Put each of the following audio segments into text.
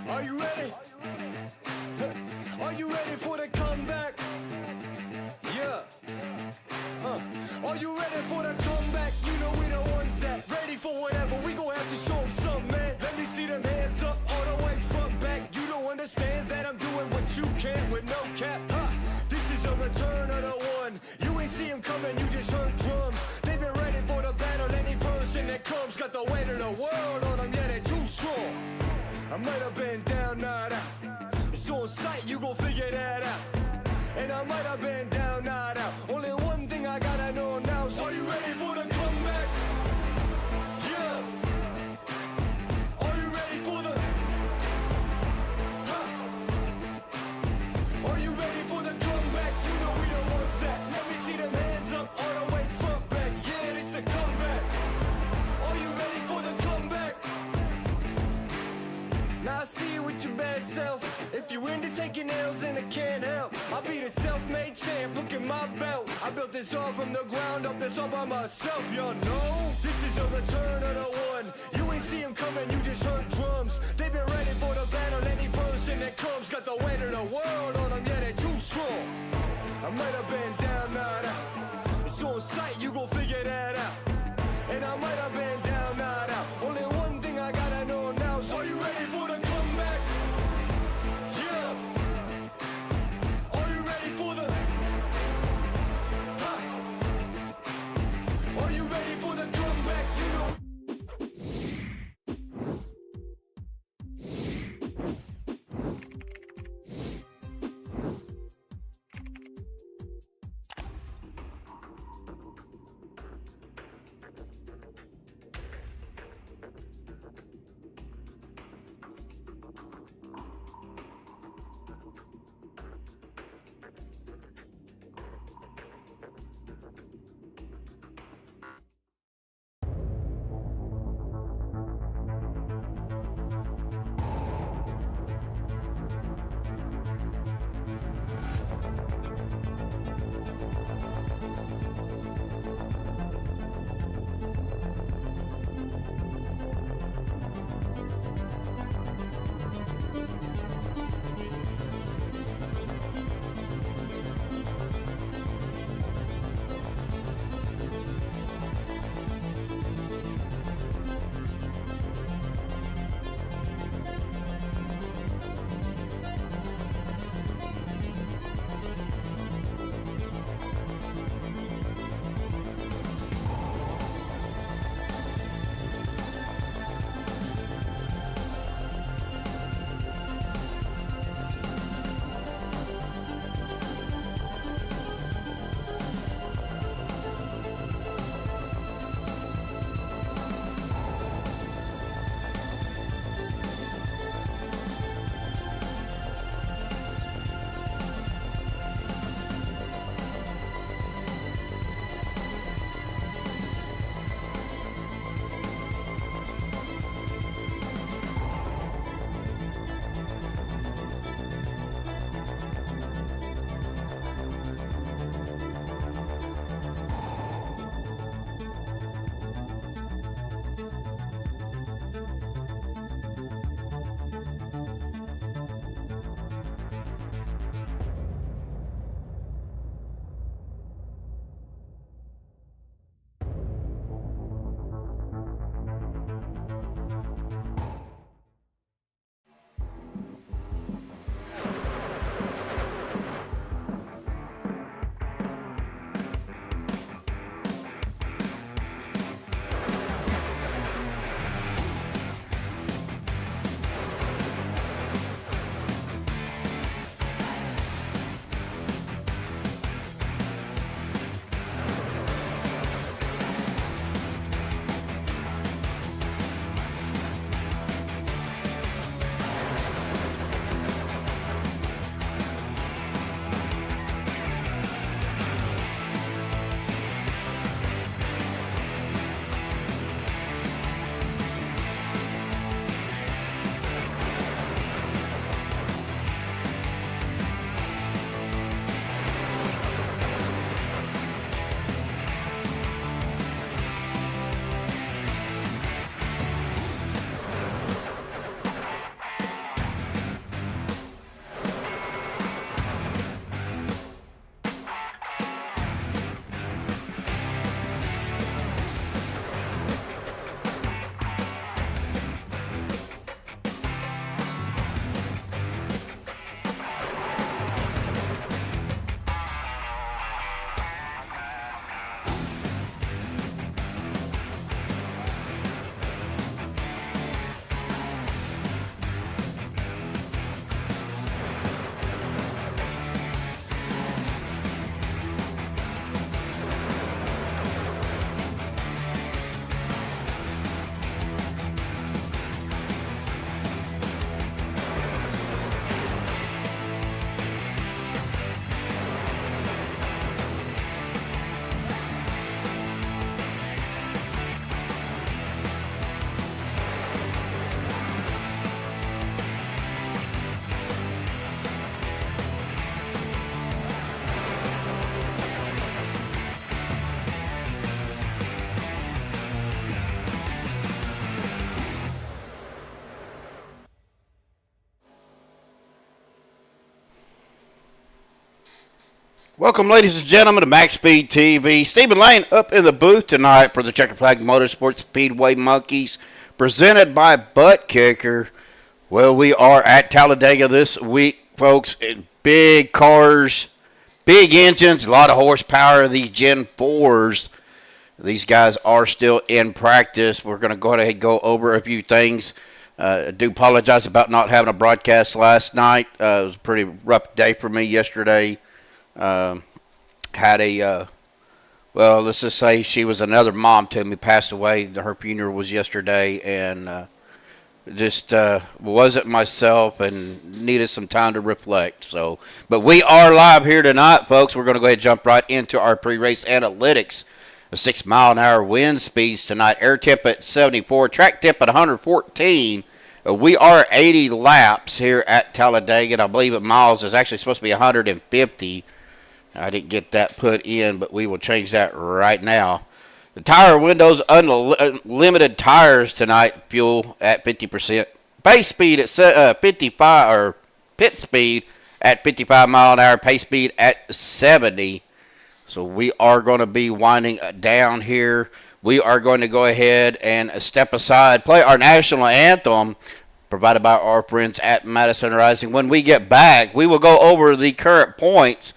Are you ready? Are you ready for the comeback? Yeah. Are you ready for the comeback? You know we the ones that ready for whatever. We gon' have to show them something, man. Let me see them hands up all the way front back. You don't understand that I'm doing what you can't with no cap. This is the return of the one. You ain't see him coming, you just heard drums. They've been ready for the battle. Any person that comes got the weight of the world on them. Yeah, they're too strong. I might have been down, not out. It's on sight, you gon' figure that out. And I might have been down, not out. Only one thing I gotta know now is, are you ready for the comeback? Yeah. Are you ready for the... Are you ready for the comeback? You know we the ones that... Let me see them hands up all the way front back. Yeah, this the comeback. Are you ready for the comeback? Now I see you with your bad self. If you're into taking L's, then I can't help. I'll be the self-made champ, look at my belt. I built this all from the ground up, this all by myself, y'all know. This is the return of the one. You ain't see him coming, you just heard drums. They've been ready for the battle. Any person that comes got the weight of the world on them. Yeah, they're too strong. I might have been down, not out. It's on sight, you gon' figure that out. And I might have been down, not out. Only one thing I gotta know now is, are you ready for the comeback? Yeah. Are you ready for the... Are you ready for the comeback? You know... Welcome, ladies and gentlemen, to MaxspeedTV. Stephen Lane up in the booth tonight for the Checkered Flag Motorsports Speedway Monkeys, presented by Buttkicker. Well, we are at Talladega this week, folks. Big cars, big engines, a lot of horsepower. These Gen 4s. These guys are still in practice. We're going to go ahead and go over a few things. I do apologize about not having a broadcast last night. It was a pretty rough day for me yesterday. Had a, well, let's just say she was another mom to me, passed away. Her funeral was yesterday, and just wasn't myself and needed some time to reflect. So, but we are live here tonight, folks. We're going to go ahead and jump right into our pre-race analytics. A 6-mile-an-hour wind speeds tonight. Air temp at 74. Track temp at 114. We are 80 laps here at Talladega. And I believe at miles is actually supposed to be 150. I didn't get that put in, but we will change that right now. The tire windows, unlimited tires tonight. Fuel at 50%. Base speed at 55, or pit speed at 55 mile an hour. Pace speed at 70. So we are going to be winding down here. We are going to go ahead and step aside, play our national anthem, provided by our friends at Madison Rising. When we get back, we will go over the current points.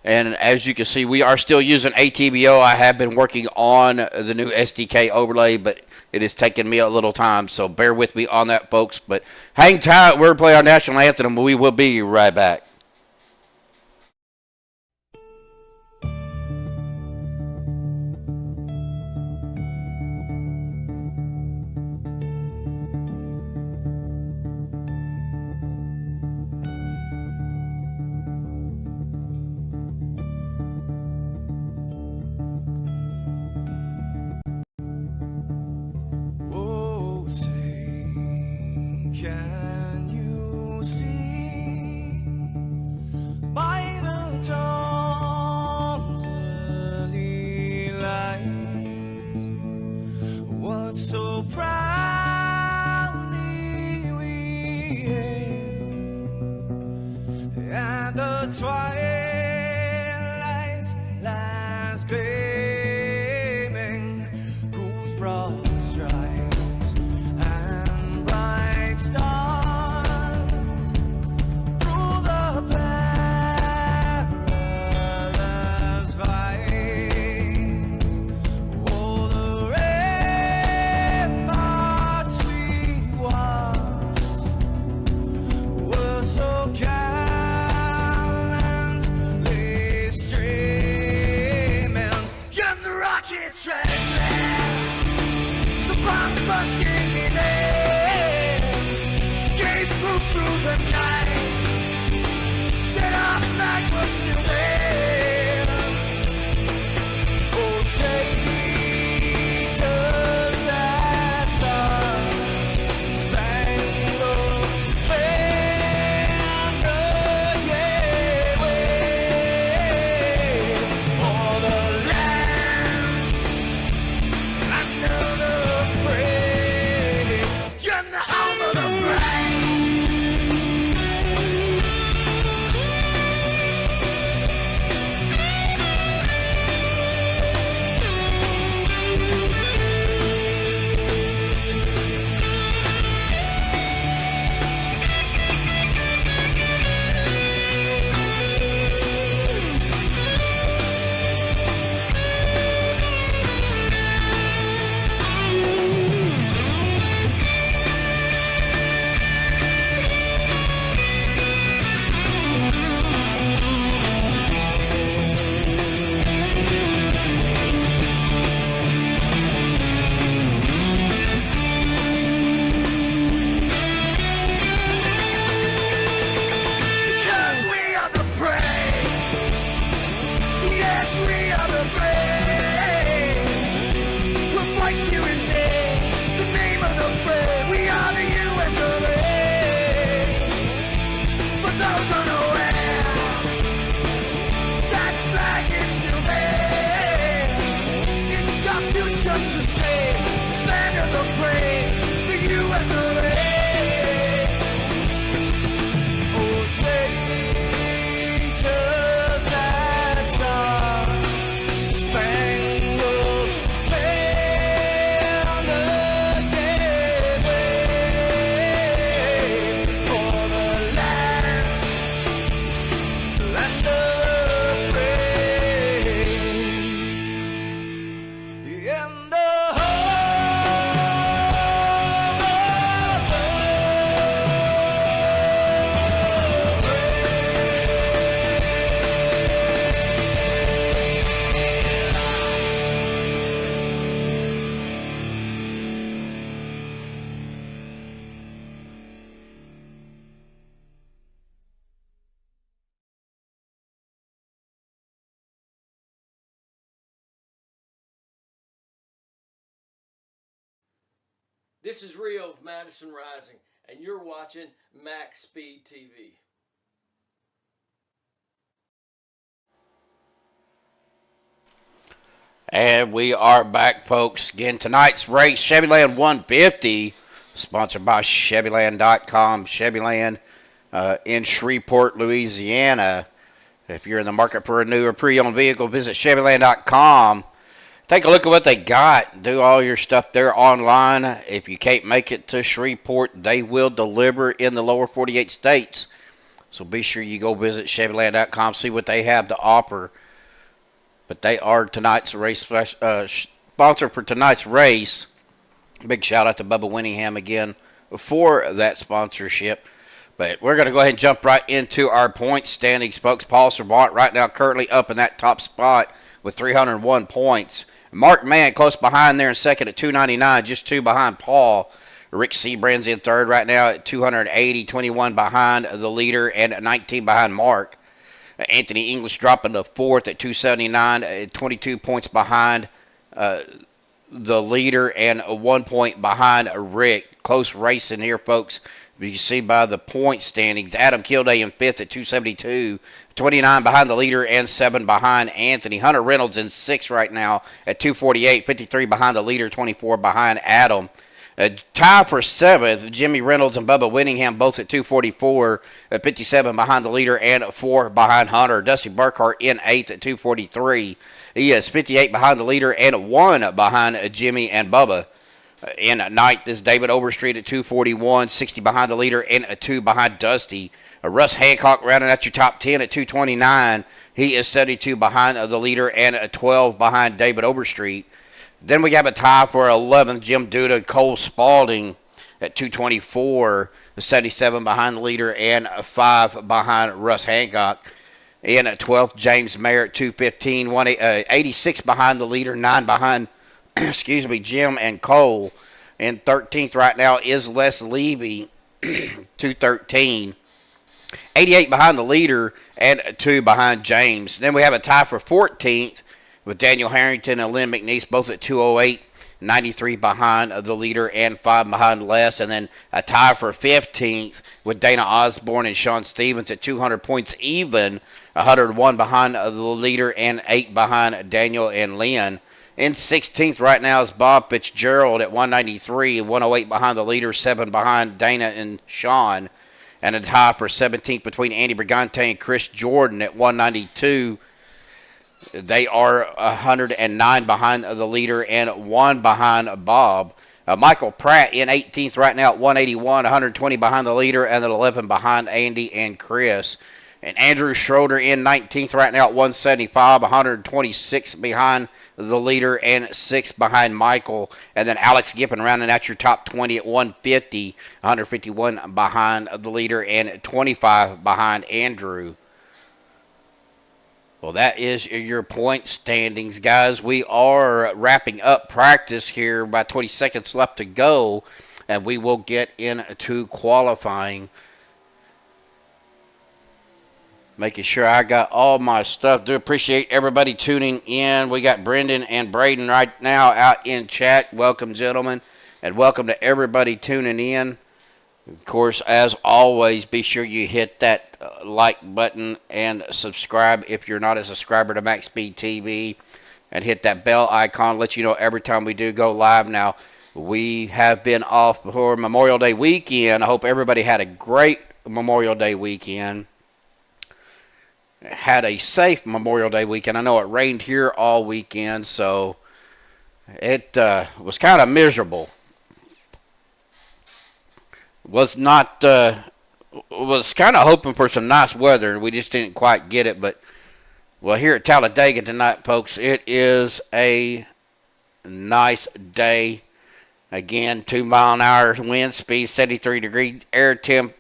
And as you can see, we are still using ATBO. I have been working on the new SDK overlay, but it has taken me a little time. So bear with me on that, folks. But hang tight. We're going to play our national anthem, and we will be right back. Can you see by the dawn's early light what so proudly we hailed at the twilight's last gleaming, whose broad stripes and bright stars through the perilous fights, oh, the ramparts we watched were so gallant This is Rio of Madison Rising, and you're watching MaxspeedTV. TV. And we are back, folks. Again, tonight's race, Chevyland 150, sponsored by Chevyland.com. Chevyland in Shreveport, Louisiana. If you're in the market for a new or pre-owned vehicle, visit Chevyland.com. Take a look at what they got. Do all your stuff there online. If you can't make it to Shreveport, they will deliver in the lower 48 states. So be sure you go visit Chevyland.com, see what they have to offer. But they are tonight's race sponsor for tonight's race. Big shout out to Bubba Winningham again for that sponsorship. But we're going to go ahead and jump right into our point standings, folks. Paul Servant right now currently up in that top spot with 301 points. Mark Mann close behind there in second at 299, just two behind Paul. Rick Seabrand's in third right now at 280, 21 behind the leader and 19 behind Mark. Anthony English dropping to fourth at 279, 22 points behind the leader and 1 point behind Rick. Close racing here, folks. You can see by the point standings. Adam Kilday in fifth at 272, 29 behind the leader and 7 behind Anthony. Hunter Reynolds in sixth right now at 248, 53 behind the leader, 24 behind Adam. Tie for seventh, Jimmy Reynolds and Bubba Winningham both at 244, 57 behind the leader and 4 behind Hunter. Dusty Burkhart in eighth at 243. He is 58 behind the leader and 1 behind Jimmy and Bubba. In ninth is David Overstreet at 241, 60 behind the leader and 2 behind Dusty. Russ Hancock rounding out your top 10 at 229. He is 72 behind the leader and 12 behind David Overstreet. Then we have a tie for 11th, Jim Duda, Cole Spalding at 224, 77 behind the leader and 5 behind Russ Hancock. In 12th, James Mayer at 215, 86 behind the leader, 9 behind, Jim and Cole. In 13th right now is Les Levy, 213, 88 behind the leader and 2 behind James. Then we have a tie for 14th. With Daniel Harrington and Lynn McNeese both at 208, 93 behind the leader and 5 behind Les. And then a tie for 15th with Dana Osborne and Sean Stevens at 200 points even, 101 behind the leader and 8 behind Daniel and Lynn. In 16th right now is Bob Fitzgerald at 193, 108 behind the leader, 7 behind Dana and Sean. And a tie for 17th between Andy Brigante and Chris Jordan at 192. They are 109 behind the leader and 1 behind Bob. Michael Pratt in 18th right now at 181, 120 behind the leader and 11 behind Andy and Chris. And Andrew Schroeder in 19th right now at 175, 126 behind the leader and 6 behind Michael. And then Alex Gippen rounding out your top 20 at 150, 151 behind the leader and 25 behind Andrew. Well, that is your point standings, guys. We are wrapping up practice here. About 20 seconds left to go, and we will get into qualifying. Making sure I got all my stuff. Do appreciate everybody tuning in. We got Brendan and Braden right now out in chat. Welcome, gentlemen, and welcome to everybody tuning in. Of course, as always, be sure you hit that like button and subscribe if you're not a subscriber to MaxspeedTV, TV, and hit that bell icon. Let you know every time we do go live. Now, we have been off before Memorial Day weekend. I hope everybody had a great Memorial Day weekend. Had a safe Memorial Day weekend. I know it rained here all weekend, so it was kind of miserable. Was kind of hoping for some nice weather, and we just didn't quite get it. But, well, here at Talladega tonight, folks, it is a nice day. Again, 2-mile-an-hour wind speed, 73-degree air temp,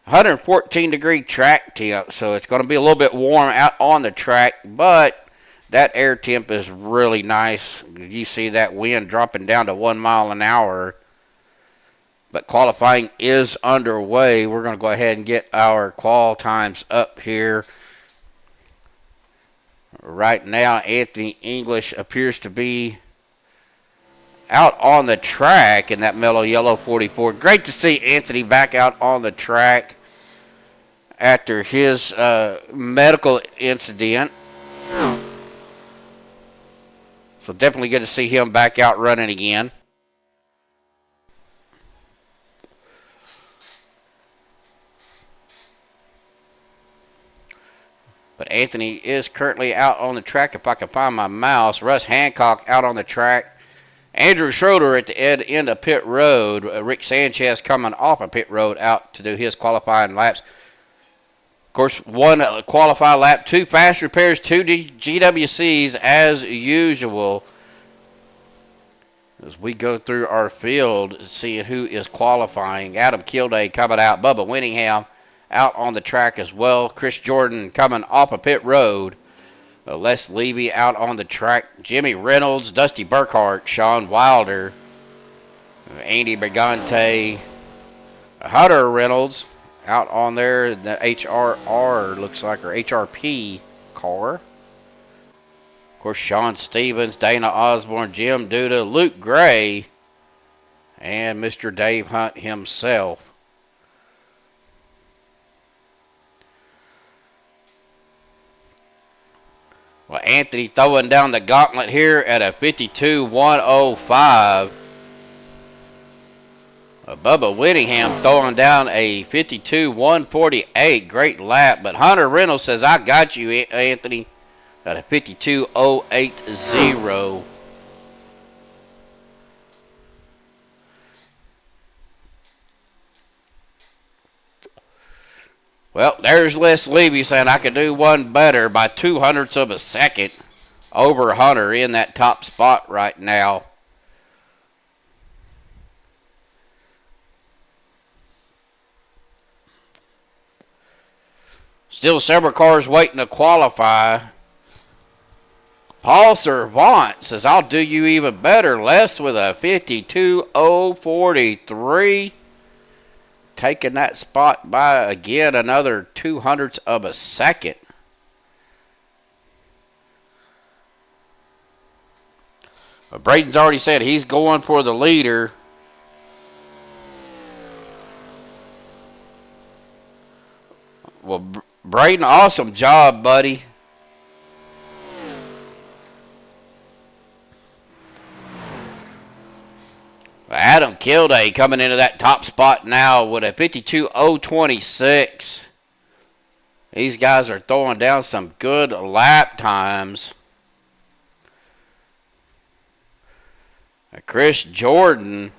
114-degree track temp. So it's going to be a little bit warm out on the track, but that air temp is really nice. You see that wind dropping down to 1 mile an hour. But qualifying is underway. We're going to go ahead and get our qual times up here. Right now, Anthony English appears to be out on the track in that mellow yellow 44. Great to see Anthony back out on the track after his medical incident. So definitely good to see him back out running again. But Anthony is currently out on the track. If I can find my mouse. Russ Hancock out on the track. Andrew Schroeder at the end of pit road. Rick Sanchez coming off of pit road out to do his qualifying laps. Of course, one qualified lap, 2 fast repairs, 2 GWCs as usual. As we go through our field, seeing who is qualifying. Adam Kilday coming out. Bubba Winningham out on the track as well. Chris Jordan coming off of pit road. Les Levy out on the track. Jimmy Reynolds, Dusty Burkhart, Sean Wilder, Andy Brigante, Hunter Reynolds out on there. The HRR looks like, or HRP car. Of course, Sean Stevens, Dana Osborne, Jim Duda, Luke Gray, and Mr. Dave Hunt himself. Well, Anthony throwing down the gauntlet here at a 52.105. Bubba Whittingham throwing down a 52.148. Great lap. But Hunter Reynolds says, I got you, Anthony, at a 52.080. Well, there's Les Levy saying I could do one better by 0.02 of a second over Hunter in that top spot right now. Still several cars waiting to qualify. Paul Servant says, I'll do you even better, Les, with a 52.043. Taking that spot by, again, another 0.02 of a second. But Braden's already said he's going for the leader. Well, Braden, awesome job, buddy. Adam Kilday coming into that top spot now with a 52.026. These guys are throwing down some good lap times. Chris Jordan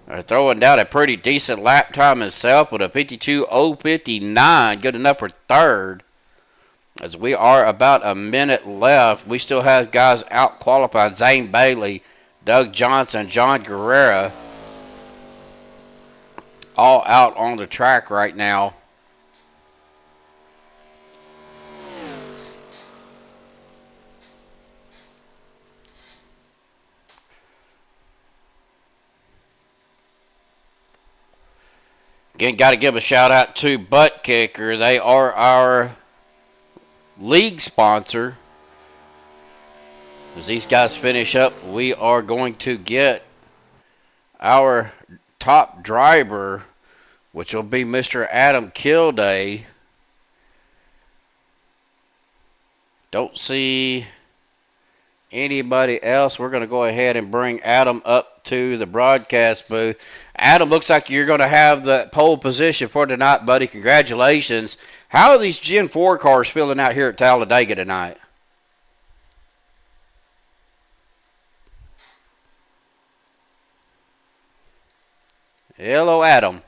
are throwing down a pretty decent lap time himself with a 52.059. Good enough for third. As we are about a minute left, we still have guys out qualified. Zane Bailey, Doug Johnson, John Guerrera, all out on the track right now. Again, got to give a shout out to Buttkicker. They are our league sponsor. As these guys finish up, we are going to get our top driver, which will be Mr. Adam Kilday. Don't see anybody else. We're going to go ahead and bring Adam up to the broadcast booth. Adam, looks like you're going to have the pole position for tonight, buddy. Congratulations. How are these Gen 4 cars feeling out here at Talladega tonight? Hello, Adam.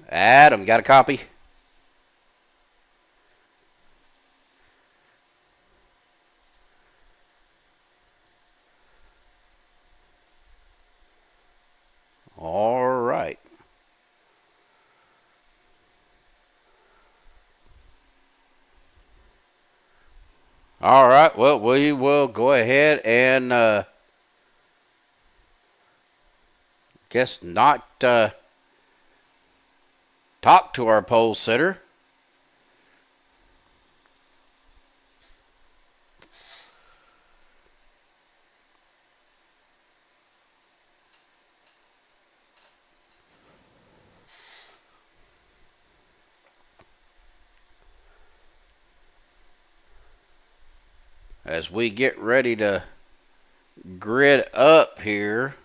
Adam, got a copy? All right. All right. Well, we will go ahead and guess not talk to our pole sitter. as we get ready to grid up here.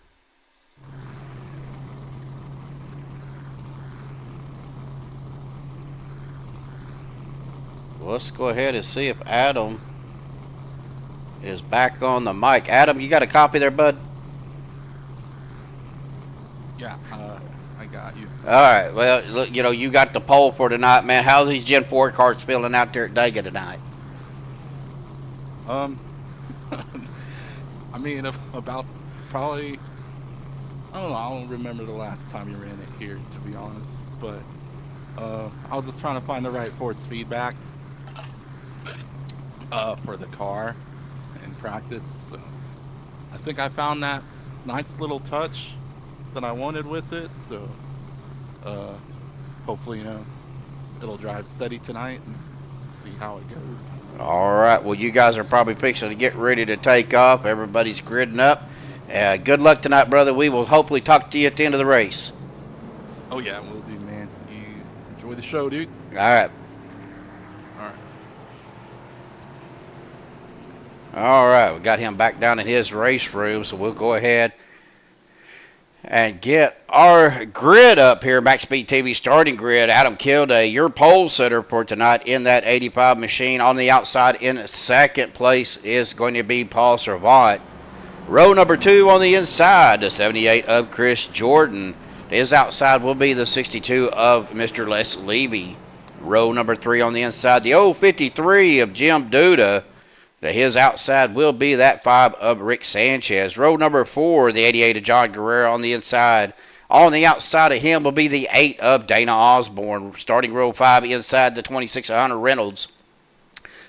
Let's go ahead and see if Adam is back on the mic. Adam, you got a copy there, bud? Yeah, I got you. All right. Well, look, you know, you got the pole for tonight, man. How's these Gen 4 cars feeling out there at Dega tonight? I mean, about probably, I don't know, I don't remember the last time you ran it here, to be honest, but I was just trying to find the right force feedback for the car in practice. So I think I found that nice little touch that I wanted with it, so hopefully, you know, it'll drive steady tonight and see how it goes. All right. Well, you guys are probably fixing to get ready to take off. Everybody's gridding up. Good luck tonight, brother. We will hopefully talk to you at the end of the race. Oh yeah, will do, man. You enjoy the show, dude. All right. All right. All right. We got him back down in his race room, so we'll go ahead and get our grid up here, MaxspeedTV TV starting grid. Adam Kilday, your pole setter for tonight in that 85 machine. On the outside in second place is going to be Paul Servant. Row number 2 on the inside, the 78 of Chris Jordan. His outside will be the 62 of Mr. Les Levy. Row number 3 on the inside, the 053 of Jim Duda. His outside will be that 5 of Rick Sanchez. Row number 4, the 88 of John Guerrero on the inside. On the outside of him will be the 8 of Dana Osborne. Starting row 5 inside the 26 of Hunter Reynolds.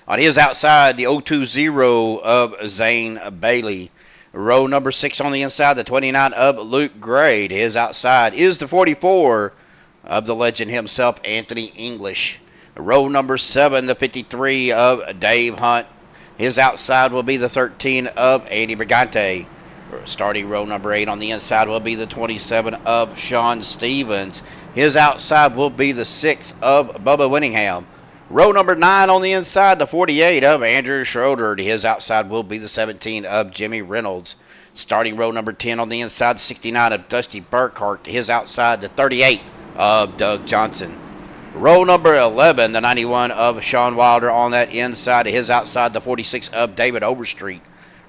On his outside, the 020 of Zane Bailey. Row number 6 on the inside, the 29 of Luke Grade. His outside is the 44 of the legend himself, Anthony English. Row number 7, the 53 of Dave Hunt. His outside will be the 13 of Andy Brigante. Starting row number 8 on the inside will be the 27 of Sean Stevens. His outside will be the 6 of Bubba Winningham. Row number 9 on the inside, the 48 of Andrew Schroeder. His outside will be the 17 of Jimmy Reynolds. Starting row number 10 on the inside, the 69 of Dusty Burkhart. His outside, the 38 of Doug Johnson. Row number 11, the 91 of Sean Wilder on that inside. His outside, the 46 of David Overstreet.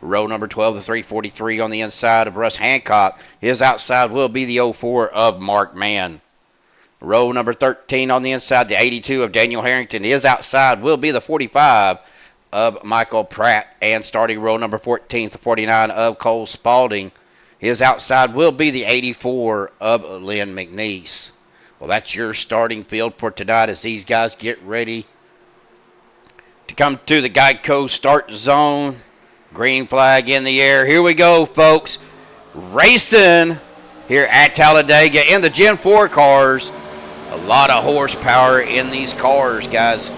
Row number 12, the 343 on the inside of Russ Hancock. His outside will be the 04 of Mark Mann. Row number 13 on the inside, the 82 of Daniel Harrington. His outside will be the 45 of Michael Pratt. And starting row number 14, the 49 of Cole Spaulding. His outside will be the 84 of Lynn McNeese. Well, that's your starting field for tonight as these guys get ready to come to the Geico start zone. Green flag in the air. Here we go, folks. Racing here at Talladega in the Gen 4 cars. A lot of horsepower in these cars, guys.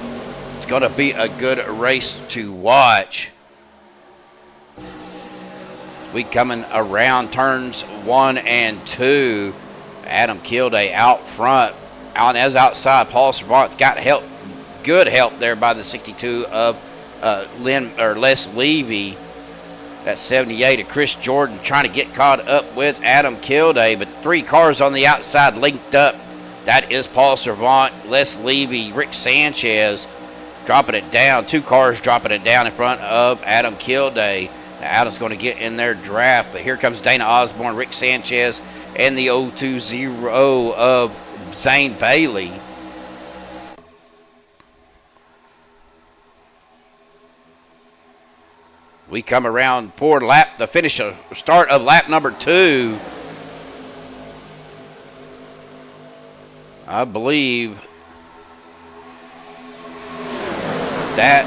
It's going to be a good race to watch. We coming around turns 1 and 2. Adam Kilday out front. On as outside, Paul Servant got help, good help there by the 62 of Les Levy. That 78 of Chris Jordan trying to get caught up with Adam Kilday, but 3 cars on the outside linked up. That is Paul Servant, Les Levy, Rick Sanchez dropping it down. 2 cars dropping it down in front of Adam Kilday. Now Adam's going to get in their draft, but here comes Dana Osborne, Rick Sanchez, and the 020 of Zane Bailey. We come around for lap, the finish of start of lap number 2. I believe that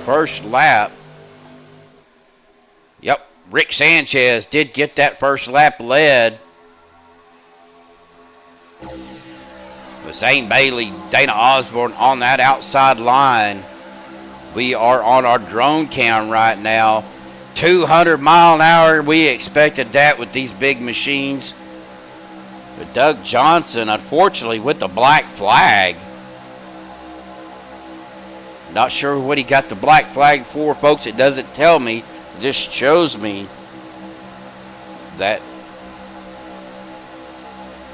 first lap. Yep, Rick Sanchez did get that first lap led. With Zane Bailey, Dana Osborne on that outside line. We are on our drone cam right now. 200 mile an hour. We expected that with these big machines. But Doug Johnson, unfortunately, with the black flag. Not sure what he got the black flag for, folks. It doesn't tell me. It just shows me that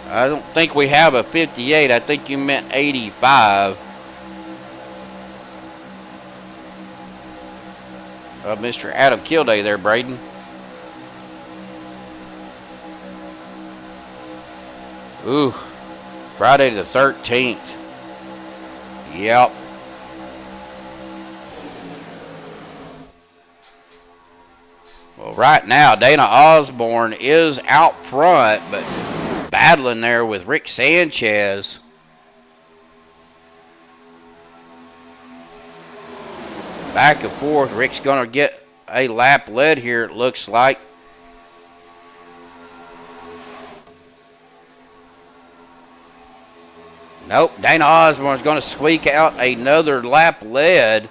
I don't think we have a 58. I think you meant 85. Mr. Adam Kilday there, Braden. Ooh, Friday the 13th. Yep. Well, right now, Dana Osborne is out front, but battling there with Rick Sanchez. Back and forth. Rick's going to get a lap led here, it looks like. Nope, Dana Osborne's going to squeak out another lap lead.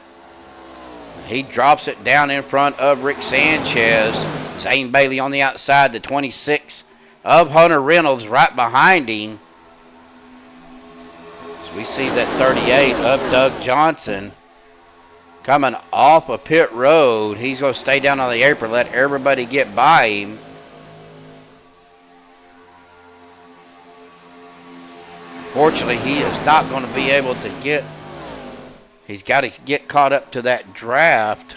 He drops it down in front of Rick Sanchez. Zane Bailey on the outside, the 26 of Hunter Reynolds right behind him. As we see that 38 of Doug Johnson coming off of pit road. He's going to stay down on the apron, let everybody get by him. Fortunately, he is not going to be able to get, he's got to get caught up to that draft,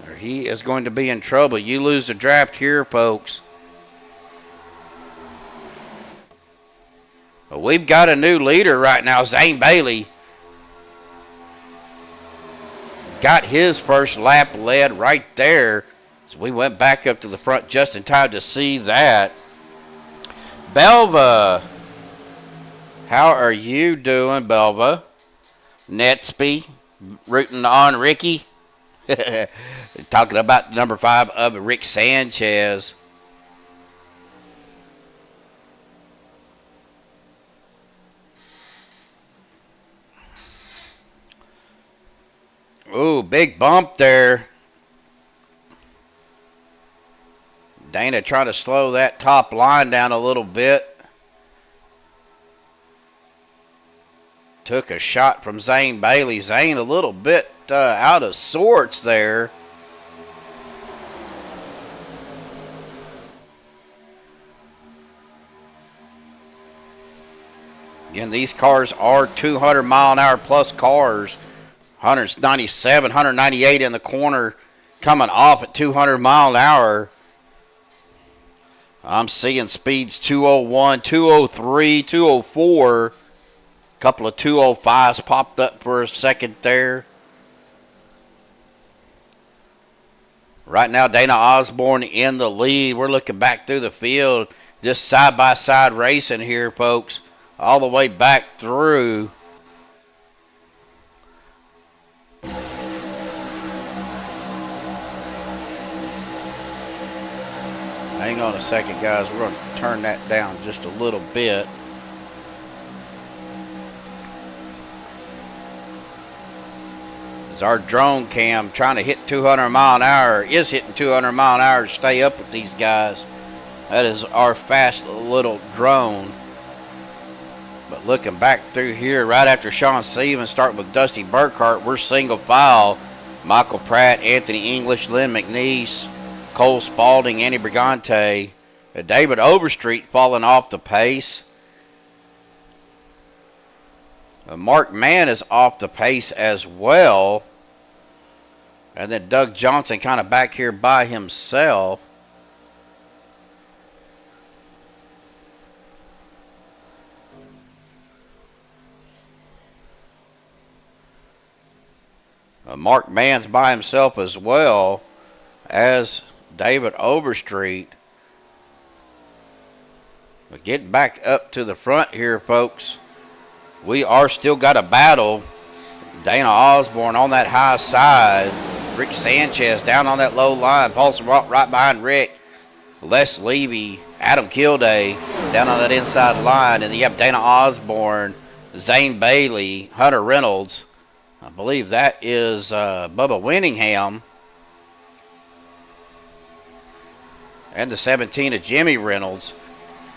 or he is going to be in trouble. You lose the draft here, folks. But we've got a new leader right now. Zane Bailey got his first lap led right there. So we went back up to the front just in time to see that. Belva, how are you doing, Belva? Netsby, rooting on Ricky. Talking about number 5 of Rick Sanchez. Ooh, big bump there. Dana trying to slow that top line down a little bit. Took a shot from Zane Bailey. Zane a little bit out of sorts there. Again, these cars are 200 mile an hour plus cars. 197, 198 in the corner, coming off at 200 mile an hour. I'm seeing speeds 201, 203, 204. A couple of 205s popped up for a second there. Right now, Dana Osborne in the lead. We're looking back through the field, just side-by-side racing here, folks, all the way back through. Hang on a second, guys. We're going to turn that down just a little bit. As our drone cam trying to hit 200 mile an hour, is hitting 200 mile an hour to stay up with these guys. That is our fast little drone. But looking back through here, right after Sean Stevens, starting with Dusty Burkhart, we're single file. Michael Pratt, Anthony English, Lynn McNeese, Cole Spaulding, Andy Brigante, David Overstreet falling off the pace. Mark Mann is off the pace as well. And then Doug Johnson kind of back here by himself. Mark Mann's by himself as well as David Overstreet. But getting back up to the front here, folks. We are still got a battle. Dana Osborne on that high side. Rick Sanchez down on that low line. Paulson right behind Rick. Les Levy, Adam Kilday down on that inside line. And you have Dana Osborne, Zane Bailey, Hunter Reynolds. I believe that is Bubba Winningham. And the 17 of Jimmy Reynolds.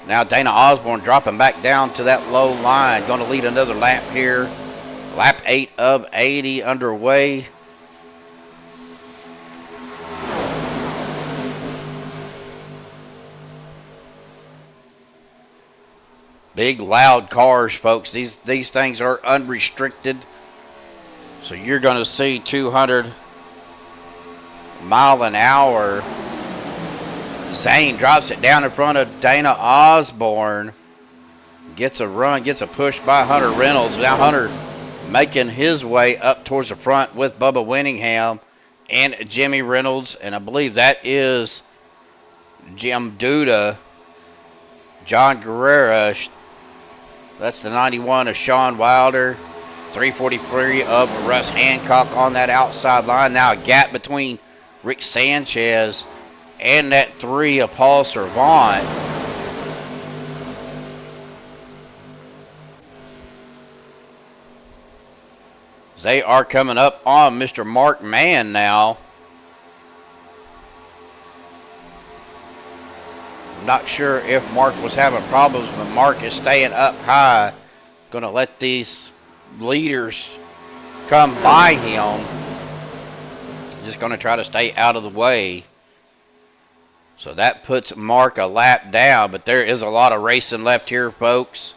Now Dana Osborne dropping back down to that low line. Going to lead another lap here 8 of 80 underway. Big, loud cars, folks. These things are unrestricted. So you're going to see 200 mile an hour. Zane drops it down in front of Dana Osborne. Gets a run, gets a push by Hunter Reynolds. Now Hunter making his way up towards the front with Bubba Winningham and Jimmy Reynolds. And I believe that is Jim Duda, John Guerrera. That's the 91 of Sean Wilder. 343 of Russ Hancock on that outside line. Now a gap between Rick Sanchez and that 3 of Paul Servant. They are coming up on Mr. Mark Mann now. I'm not sure if Mark was having problems, but Mark is staying up high. Going to let these leaders come by him. Just going to try to stay out of the way. So that puts Mark a lap down, but there is a lot of racing left here, folks.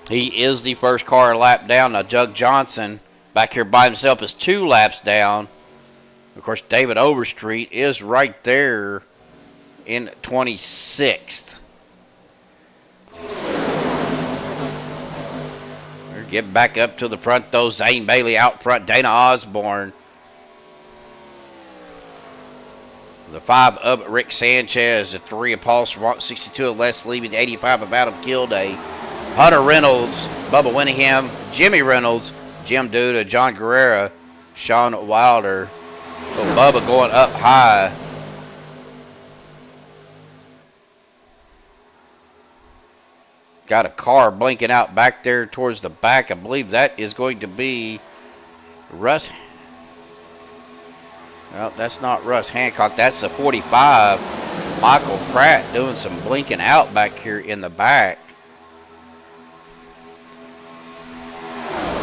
He is the first car a lap down. Now, Jug Johnson back here by himself is 2 laps down. Of course, David Overstreet is right there in 26th. Get back up to the front, though. Zane Bailey out front. Dana Osborne. The 5 of Rick Sanchez. The 3 of Paul Servant. 62 of Les Levy. The 85 of Adam Kilday. Hunter Reynolds, Bubba Winningham, Jimmy Reynolds, Jim Duda, John Guerrera, Sean Wilder. So Bubba going up high. Got a car blinking out back there towards the back. I believe that is going to be Russ. Well, that's not Russ Hancock. That's the 45. Michael Pratt doing some blinking out back here in the back.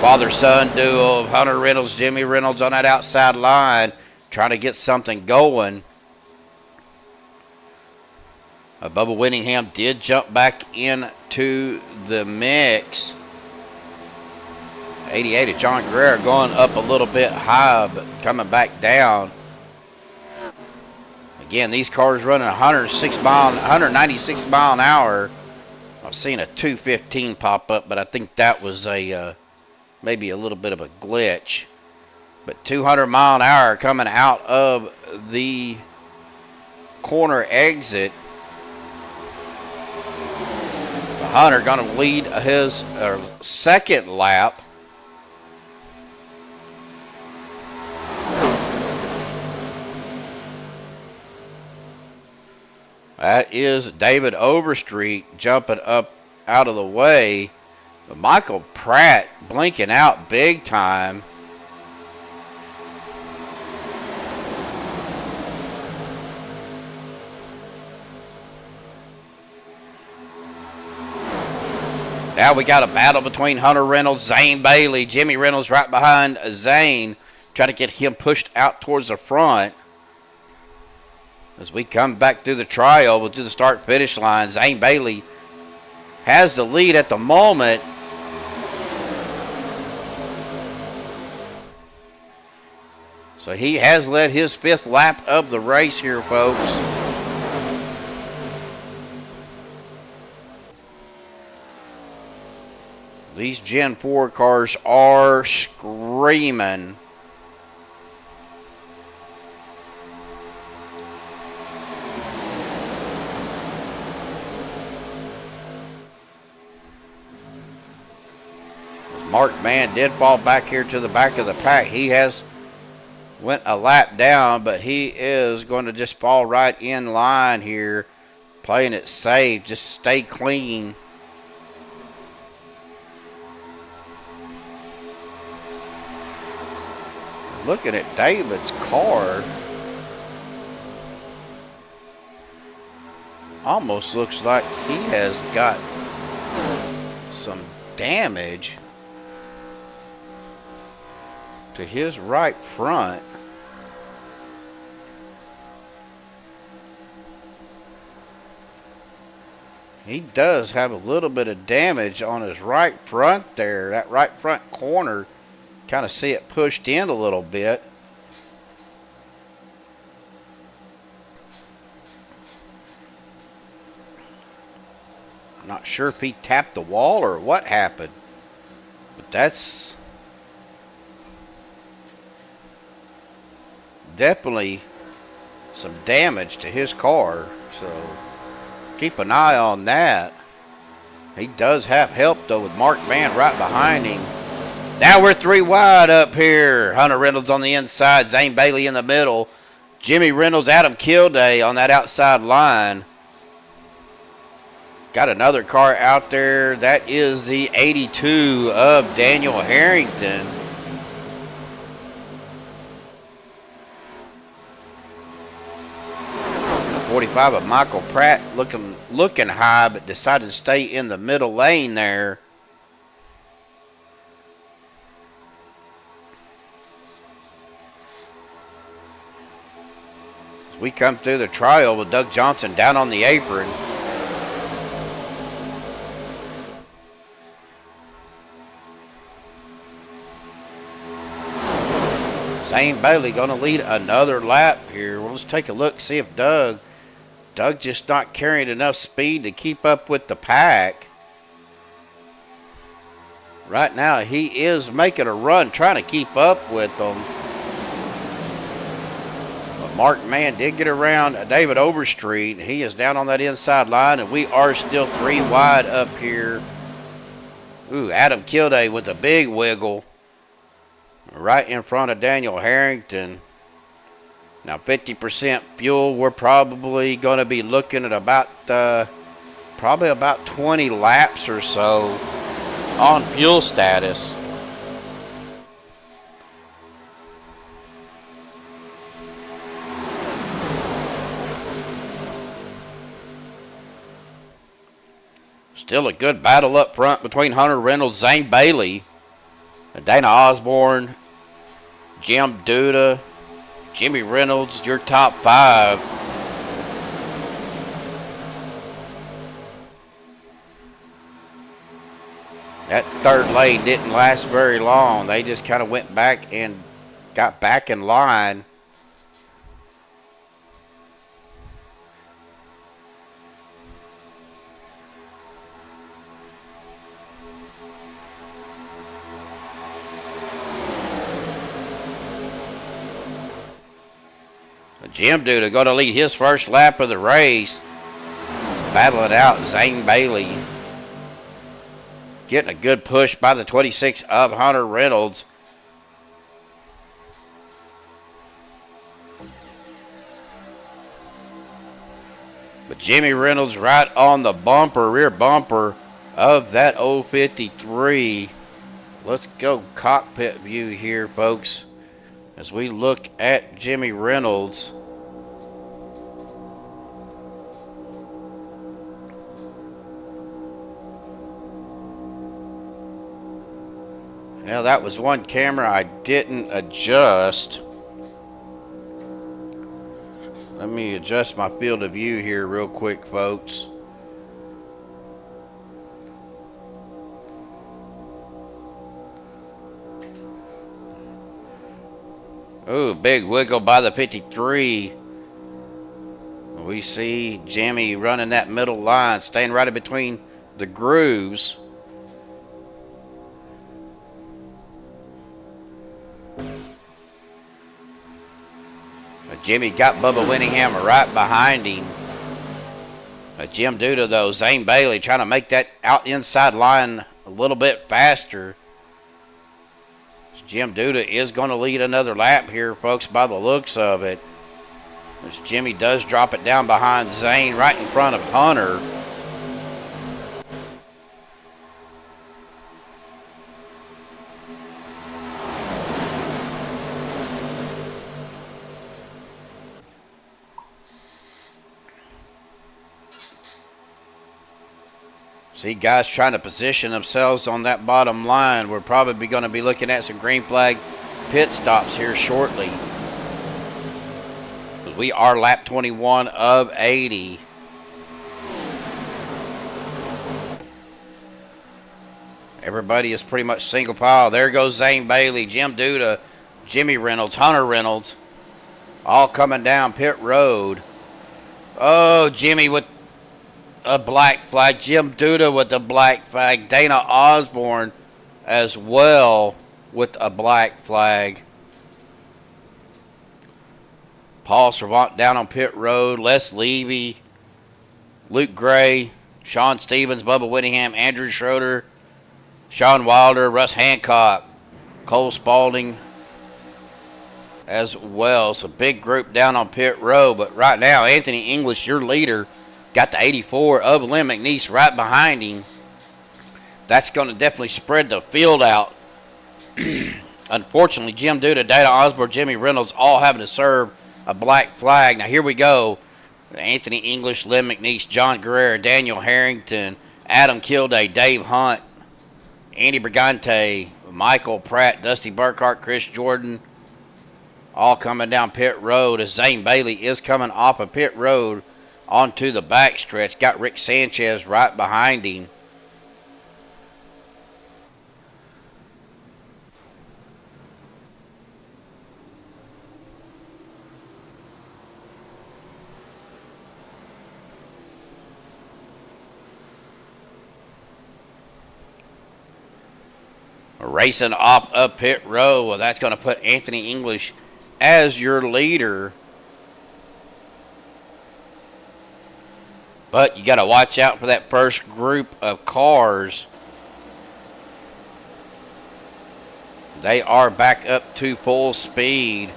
Father-son duo of Hunter Reynolds, Jimmy Reynolds on that outside line, trying to get something going. Bubba Winningham did jump back into the mix. 88 of John Guerrera going up a little bit high, but coming back down. Again, these cars running 196 mile an hour. I've seen a 215 pop up, but I think that was a maybe a little bit of a glitch. But 200 mile an hour coming out of the corner exit. Hunter going to lead his second lap. That is David Overstreet jumping up out of the way. But Michael Pratt blinking out big time. Now we got a battle between Hunter Reynolds, Zane Bailey. Jimmy Reynolds right behind Zane. Try to get him pushed out towards the front. As we come back through the trial, we'll do the start-finish line. Zane Bailey has the lead at the moment. So he has led his 5th lap of the race here, folks. These Gen 4 cars are screaming. Mark Mann did fall back here to the back of the pack. He has went a lap down, but he is going to just fall right in line here, playing it safe. Just stay clean. Looking at David's car, almost looks like he has got some damage. to his right front. He does have a little bit of damage on his right front there. That right front corner, kind of see it pushed in a little bit. I'm not sure if he tapped the wall or what happened, but that's definitely some damage to his car, so keep an eye on that. He does have help though with Mark Mann right behind him. Now we're 3 wide up here. Hunter Reynolds on the inside, Zane Bailey in the middle, Jimmy Reynolds, Adam Kilday on that outside line. Got another car out there. That is the 82 of Daniel Harrington. The 45 of Michael Pratt looking high, but decided to stay in the middle lane there. As we come through the trial with Doug Johnson down on the apron. Zane Bailey going to lead another lap here. Well, let's take a look, see if Doug just not carrying enough speed to keep up with the pack. Right now, he is making a run, trying to keep up with them. But Mark Mann did get around David Overstreet. He is down on that inside line, and we are still 3 wide up here. Ooh, Adam Kilday with a big wiggle. Right in front of Daniel Harrington. Now 50% fuel, we're probably going to be looking at about probably about 20 laps or so on fuel status. Still a good battle up front between Hunter Reynolds, Zane Bailey, Dana Osborne, Jim Duda, Jimmy Reynolds, your top 5. That third lane didn't last very long. They just kind of went back and got back in line. Jim Duda going to lead his first lap of the race. Battle it out, Zane Bailey. Getting a good push by the 26 of Hunter Reynolds. But Jimmy Reynolds right on the bumper, rear bumper of that 053. Let's go cockpit view here, folks, as we look at Jimmy Reynolds. Now that was one camera I didn't adjust. Let me adjust my field of view here real quick, folks. Ooh, big wiggle by the 53. We see Jimmy running that middle line, staying right in between the grooves. Jimmy got Bubba Winningham right behind him. Jim Duda, though, Zane Bailey trying to make that out inside line a little bit faster. Jim Duda is going to lead another lap here, folks, by the looks of it. As Jimmy does drop it down behind Zane right in front of Hunter. See guys trying to position themselves on that bottom line. We're probably going to be looking at some green flag pit stops here shortly. We are lap 21 of 80. Everybody is pretty much single file. There goes Zane Bailey, Jim Duda, Jimmy Reynolds, Hunter Reynolds, all coming down pit road. Oh, Jimmy with a black flag. Jim Duda with the black flag. Dana Osborne as well with a black flag. Paul Servant down on pit road. Les Levy, Luke Gray, Sean Stevens, Bubba Whittingham, Andrew Schroeder, Sean Wilder, Russ Hancock, Cole Spaulding as well. It's a big group down on pit road. But right now, Anthony English, your leader, got the 84 of Lynn McNeese right behind him. That's going to definitely spread the field out. Unfortunately, Jim Duda, Dana Osborne, Jimmy Reynolds all having to serve a black flag. Now here we go. Anthony English, Lynn McNeese, John Guerrero, Daniel Harrington, Adam Kilday, Dave Hunt, Andy Brigante, Michael Pratt, Dusty Burkhart, Chris Jordan, all coming down pit road as Zane Bailey is coming off of pit road onto the backstretch. Got Rick Sanchez right behind him. Racing off up pit road. Well, that's going to put Anthony English as your leader. But you got to watch out for that first group of cars. They are back up to full speed.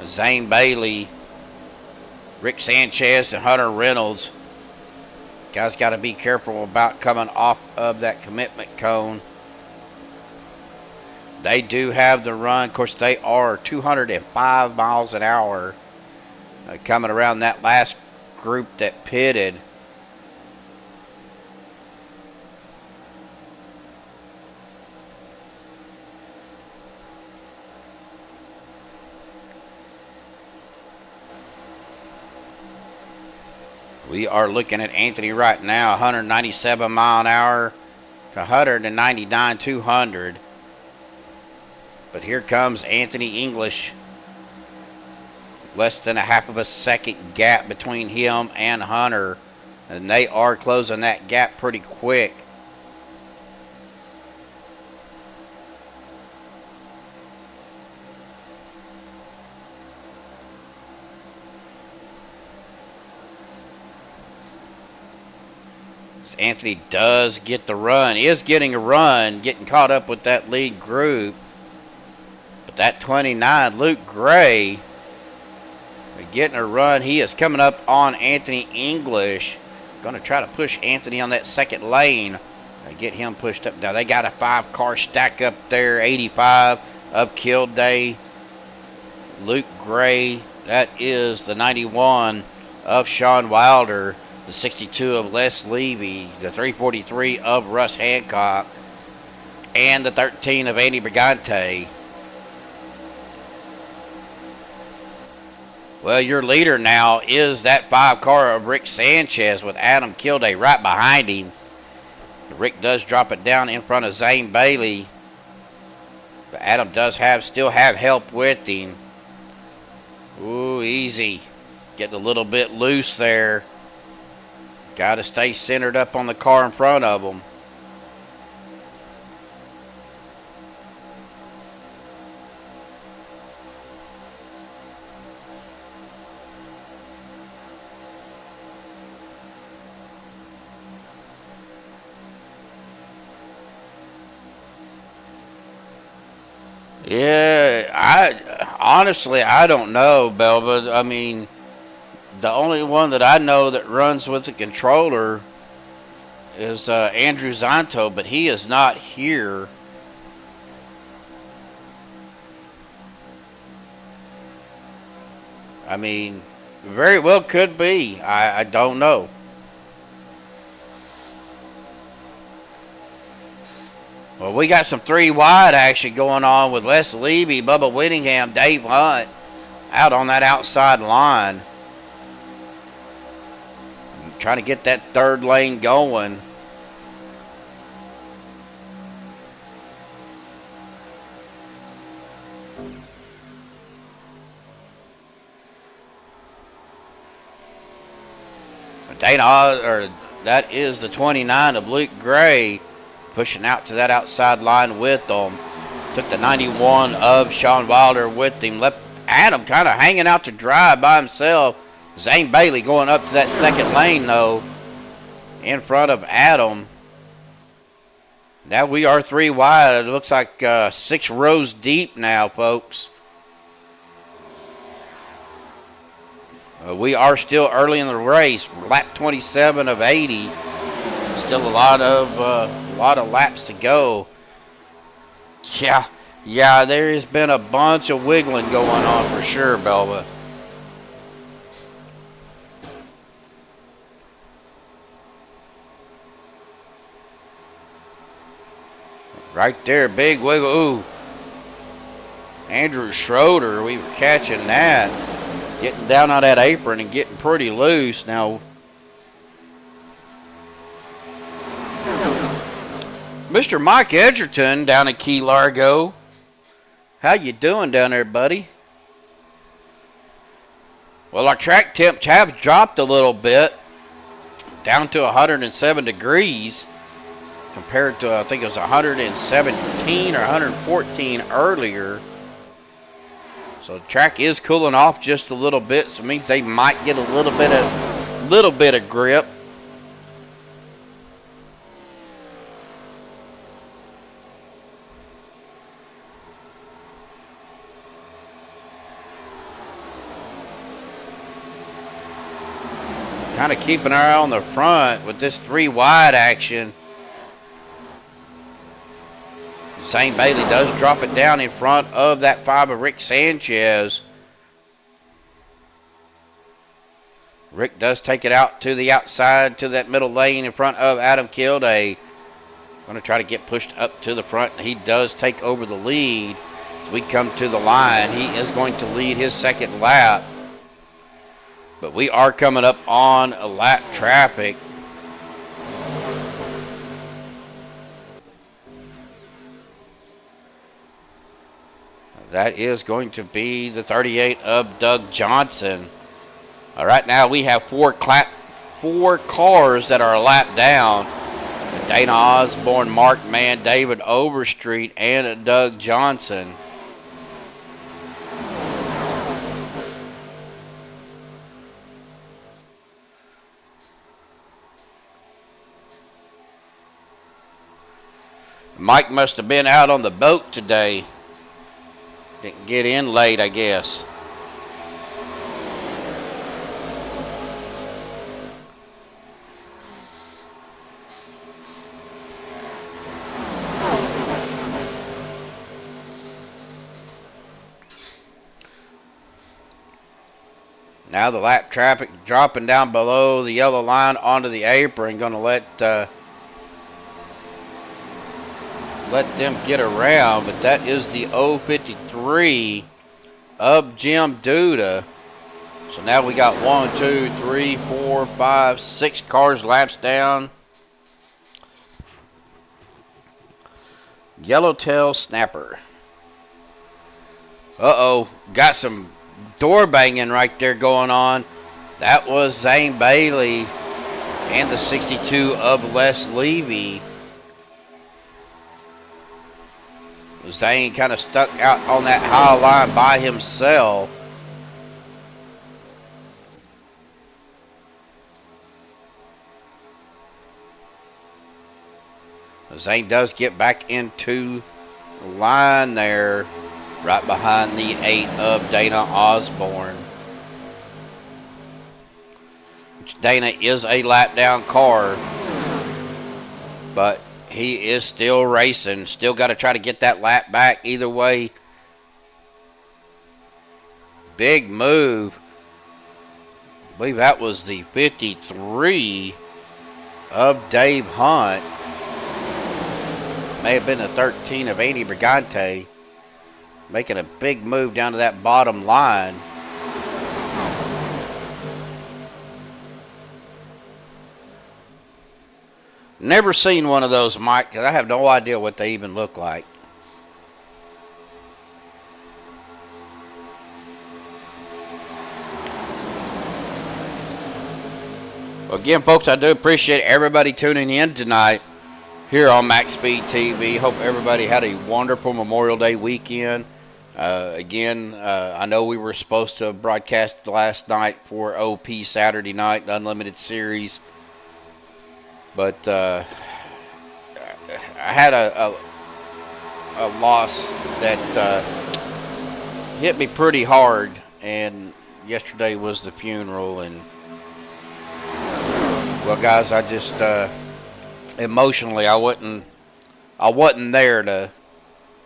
Zane Bailey, Rick Sanchez, and Hunter Reynolds. Guys got to be careful about coming off of that commitment cone. They do have the run. Of course, they are 205 miles an hour coming around that last group that pitted. We are looking at Anthony right now, 197 mile an hour to 199, 200. But here comes Anthony English. Less than a half of a second gap between him and Hunter. And they are closing that gap pretty quick. Anthony does get the run, is getting a run, getting caught up with that lead group. But that 29, Luke Gray, getting a run. He is coming up on Anthony English. Going to try to push Anthony on that second lane. Get him pushed up. Now they got a 5-car stack up there. 85 of Kilday. Luke Gray. That is the 91 of Sean Wilder. The 62 of Les Levy, the 343 of Russ Hancock, and the 13 of Andy Brigante. Well, your leader now is that 5-car of Rick Sanchez with Adam Kilday right behind him. Rick does drop it down in front of Zane Bailey. But Adam does still have help with him. Ooh, easy. Getting a little bit loose there. Got to stay centered up on the car in front of them. Yeah, I don't know, Belva. I mean, the only one that I know that runs with the controller is Andrew Zanto, but he is not here. I mean, very well could be. I don't know. Well, we got some 3 wide action going on with Les Levy, Bubba Whittingham, Dave Hunt out on that outside line. Trying to get that 3rd lane going. That is the 29 of Luke Gray pushing out to that outside line with them. Took the 91 of Sean Wilder with him. Left Adam kind of hanging out to dry by himself. Zane Bailey going up to that 2nd lane, though, in front of Adam. Now we are 3 wide. It looks like 6 rows deep now, folks. We are still early in the race. Lap 27 of 80. Still a lot of laps to go. Yeah, there has been a bunch of wiggling going on for sure, Belva. Right there, big wiggle. Ooh. Andrew Schroeder, we were catching that. Getting down on that apron and getting pretty loose. Now, Mr. Mike Edgerton down at Key Largo. How you doing down there, buddy? Well, our track temps have dropped a little bit. Down to 107 degrees. Compared to, I think it was 117 or 114 earlier. So the track is cooling off just a little bit, so it means they might get a little bit of grip. Kind of keeping our eye on the front with this 3 wide action. Zane Bailey does drop it down in front of that 5 of Rick Sanchez. Rick does take it out to the outside to that middle lane in front of Adam Kilday. Going to try to get pushed up to the front. He does take over the lead. As we come to the line, he is going to lead his 2nd lap. But we are coming up on a lap traffic. That is going to be the 38 of Doug Johnson. All right, now we have 4 cars that are a lap down. Dana Osborne, Mark Mann, David Overstreet, and Doug Johnson. Mike must have been out on the boat today. Didn't get in late, I guess. Now the lap traffic dropping down below the yellow line onto the apron. Going to let them get around, but that is the 053 of Jim Duda. So now we got 1, 2, 3, 4, 5, 6 cars laps down. Yellowtail Snapper. Uh-oh, got some door banging right there going on. That was Zane Bailey and the 62 of Les Levy. Zane kind of stuck out on that high line by himself. Zane does get back into the line there, right behind the 8 of Dana Osborne. Dana is a lap down car, but he is still racing. Still got to try to get that lap back either way. Big move. I believe that was the 53 of Dave Hunt. May have been the 13 of Andy Brigante, making a big move down to that bottom line. Never seen one of those, Mike, because I have no idea what they even look like. Well, again, folks, I do appreciate everybody tuning in tonight here on MaxspeedTV. Hope everybody had a wonderful Memorial Day weekend. I know we were supposed to broadcast last night for OP Saturday night, the Unlimited Series. But I had a loss that hit me pretty hard, and yesterday was the funeral. And well, guys, I just emotionally I wasn't there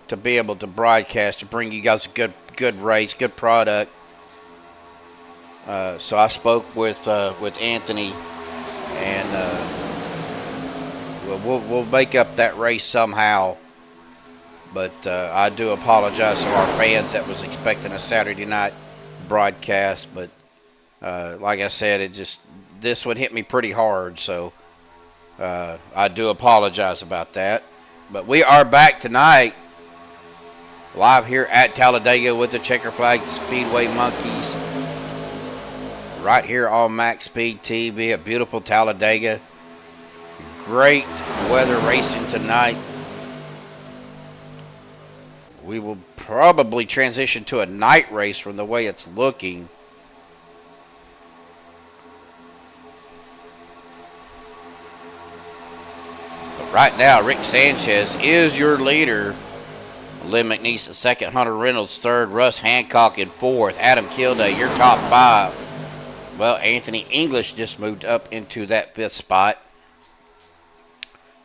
to be able to broadcast, to bring you guys a good race, good product. So I spoke with Anthony, and we'll make up that race somehow. But I do apologize to our fans that was expecting a Saturday night broadcast. But like I said, this one hit me pretty hard, so I do apologize about that. But we are back tonight, live here at Talladega with the Checkered Flag Speedway Monkeys, right here on MaxspeedTV at beautiful Talladega. Great weather racing tonight. We will probably transition to a night race from the way it's looking. But right now, Rick Sanchez is your leader. Lynn McNeese in second, Hunter Reynolds third, Russ Hancock in fourth, Adam Kilday, your top five. Well, Anthony English just moved up into that fifth spot.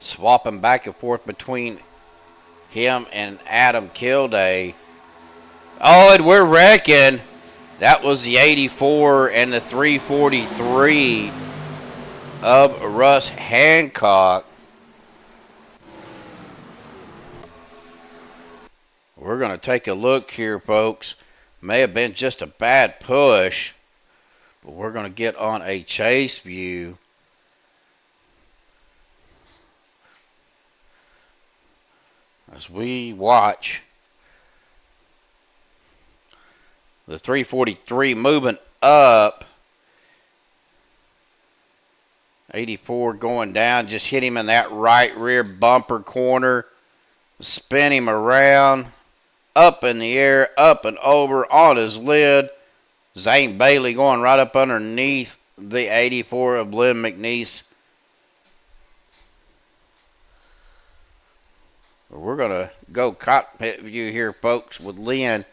Swapping back and forth between him and Adam Kilday. Oh, and we're wrecking. That was the 84 and the 343 of Russ Hancock. We're going to take a look here, folks. May have been just a bad push, but we're going to get on a chase view. As we watch the 343 moving up, 84 going down, just hit him in that right rear bumper corner, spin him around, up in the air, up and over on his lid. Zane Bailey going right up underneath the 84 of Lynn McNeese. We're going to go cockpit view here, folks, with Lynn.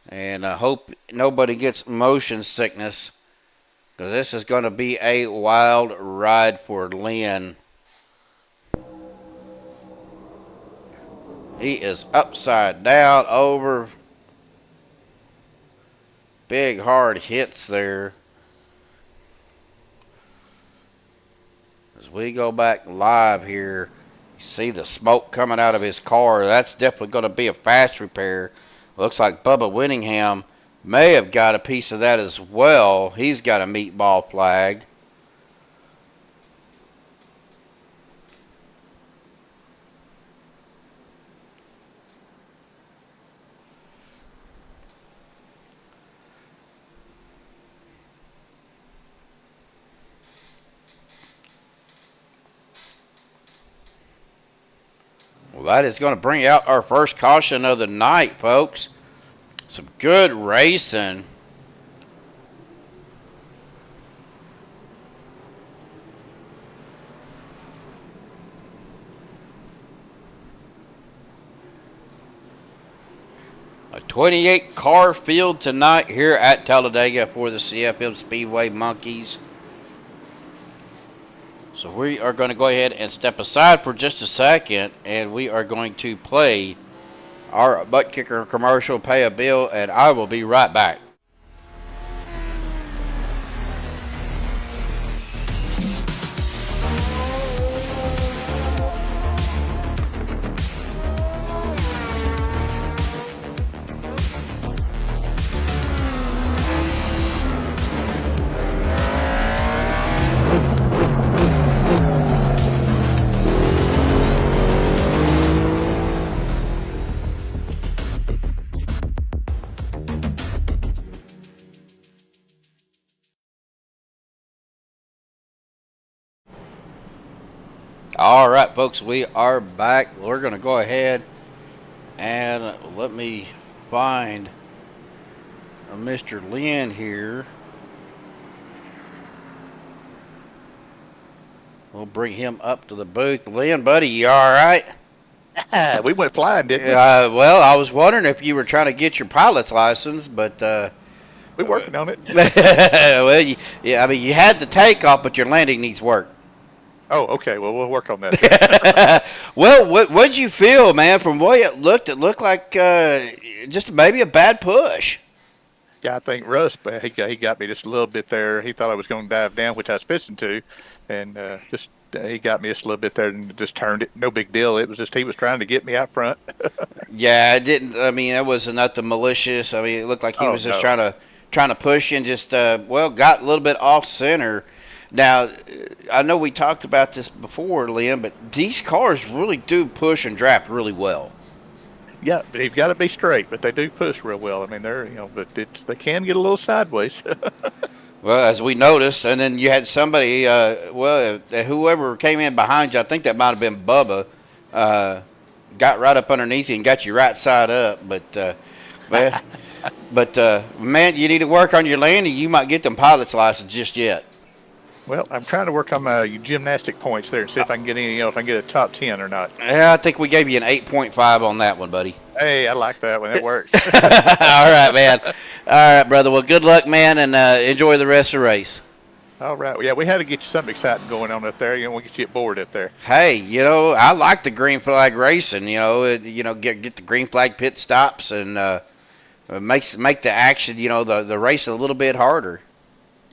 And I hope nobody gets motion sickness, because this is going to be a wild ride for Lynn. He is upside down, over. Big hard hits there. As we go back live here, you see the smoke coming out of his car. That's definitely going to be a fast repair. Looks like Bubba Whittingham may have got a piece of that as well. He's got a meatball flag. Well, that is going to bring out our first caution of the night, folks. Some good racing. A 28-car field tonight here at Talladega for the CFM Speedway Monkeys. So we are going to go ahead and step aside for just a second, and we are going to play our Buttkicker commercial, pay a bill, and I will be right back. All right, folks, we are back. We're going to go ahead and let me find Mr. Lynn here. We'll bring him up to the booth. Lynn, buddy, you all right? We went flying, didn't we? Well, I was wondering if you were trying to get your pilot's license, but We're working on it. well, I mean, you had the takeoff, but your landing needs work. Oh, okay. Well, we'll work on that. Well, what'd you feel, man? From the way it looked like just maybe a bad push. Yeah, I think Russ, but he got me just a little bit there. He thought I was going to dive down, which I was fixing to, and he got me just a little bit there and just turned it. No big deal. It was just he was trying to get me out front. Yeah, it didn't. I mean, it was nothing malicious. I mean, it looked like he was just trying to push and just got a little bit off center. Now, I know we talked about this before, Liam, but these cars really do push and draft really well. Yeah, but you've got to be straight, but they do push real well. I mean, but they can get a little sideways. Well, as we noticed, and then you had somebody, whoever came in behind you, I think that might have been Bubba, got right up underneath you and got you right side up. But man, you need to work on your landing. You might get them pilot's license just yet. Well, I'm trying to work on my gymnastic points there and see if I can get any, if I can get a top 10 or not. Yeah, I think we gave you an 8.5 on that one, buddy. Hey, I like that one. That works. All right, man. All right, brother. Well, good luck, man, and enjoy the rest of the race. All right. Yeah, we had to get you something exciting going on up there. We'll get you bored up there. Hey, I like the green flag racing. Get the green flag pit stops and make the action, the race a little bit harder.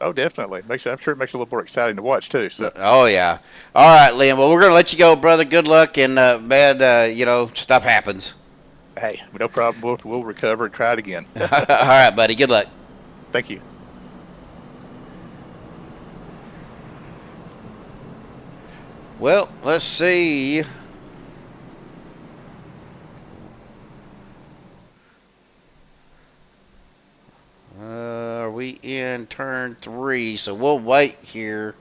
Oh, definitely. I'm sure it makes it a little more exciting to watch too. So. Oh yeah. All right, Liam. Well, we're gonna let you go, brother. Good luck, and stuff happens. Hey, no problem. We'll recover and try it again. All right, buddy. Good luck. Thank you. Well, let's see. Are we in turn 3? So we'll wait here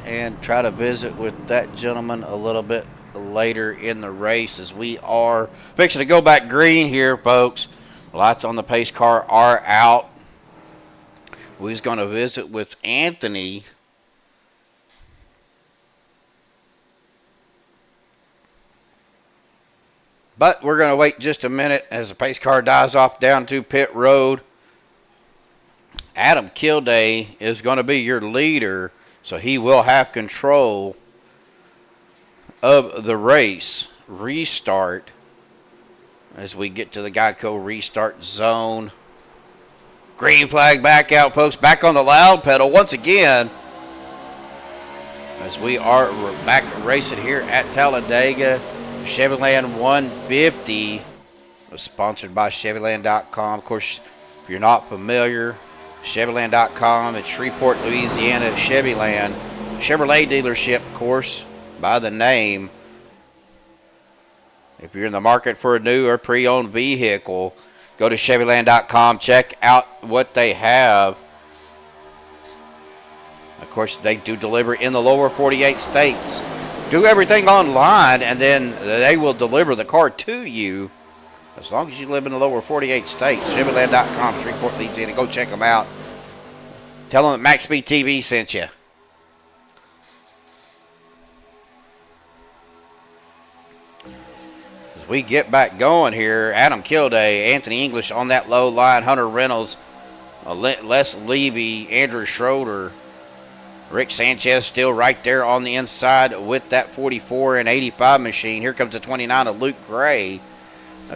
and try to visit with that gentleman a little bit later in the race, as we are fixing to go back green here, folks. Lights on the pace car are out. We're going to visit with Anthony. But we're going to wait just a minute as the pace car dies off down to pit road. Adam Kilday is going to be your leader, so he will have control of the race. Restart as we get to the Geico restart zone. Green flag back out, folks. Back on the loud pedal once again as we're back racing here at Talladega. Chevyland 150 was sponsored by Chevyland.com. Of course, if you're not familiar, Chevyland.com at Shreveport, Louisiana, Chevyland. Chevrolet dealership, of course, by the name. If you're in the market for a new or pre-owned vehicle, go to Chevyland.com. Check out what they have. Of course, they do deliver in the lower 48 states. Do everything online, and then they will deliver the car to you as long as you live in the lower 48 states. Chevrolet.com, Shreveport, Louisiana. Go check them out. Tell them that MaxspeedTV sent you. As we get back going here, Adam Kilday, Anthony English on that low line, Hunter Reynolds, Les Levy, Andrew Schroeder, Rick Sanchez still right there on the inside with that 44 and 85 machine. Here comes the 29 of Luke Gray.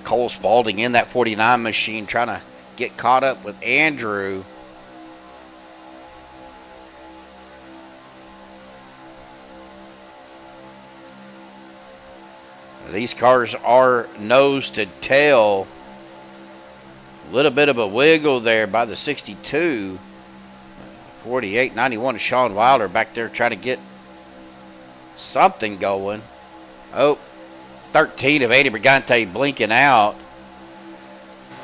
Cole Spalding in that 49 machine trying to get caught up with Andrew. These cars are nose to tail. A little bit of a wiggle there by the 62. 48, 91 of Sean Wilder back there trying to get something going. Oh, 13 of Eddie Brigante blinking out.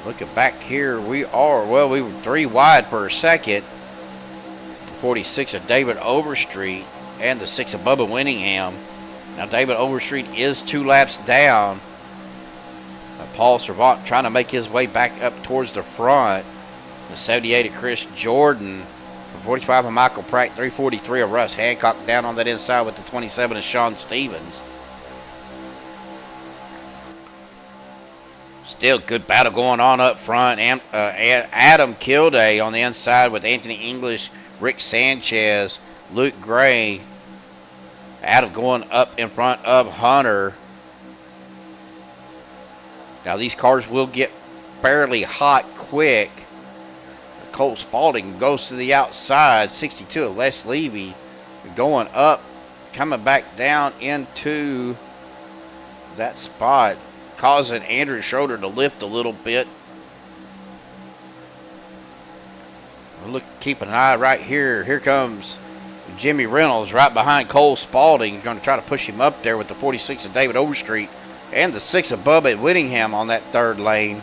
Looking back here, we were 3 wide for a second. 46 of David Overstreet. and the 6 of Bubba Winningham. Now David Overstreet is 2 laps down. Paul Servant trying to make his way back up towards the front. The 78 of Chris Jordan. 45 of Michael Pratt. 343 of Russ Hancock down on that inside with the 27 of Sean Stevens. Still good battle going on up front. And, Adam Kilday on the inside with Anthony English, Rick Sanchez, Luke Gray. Adam going up in front of Hunter. Now these cars will get fairly hot quick. Cole Spalding goes to the outside. 62 of Les Levy going up, coming back down into that spot, causing Andrew Schroeder to lift a little bit. Look, keep an eye right here. Here comes Jimmy Reynolds right behind Cole Spalding. Going to try to push him up there with the 46 of David Overstreet and the 6 of Bubba Whittingham on that third lane.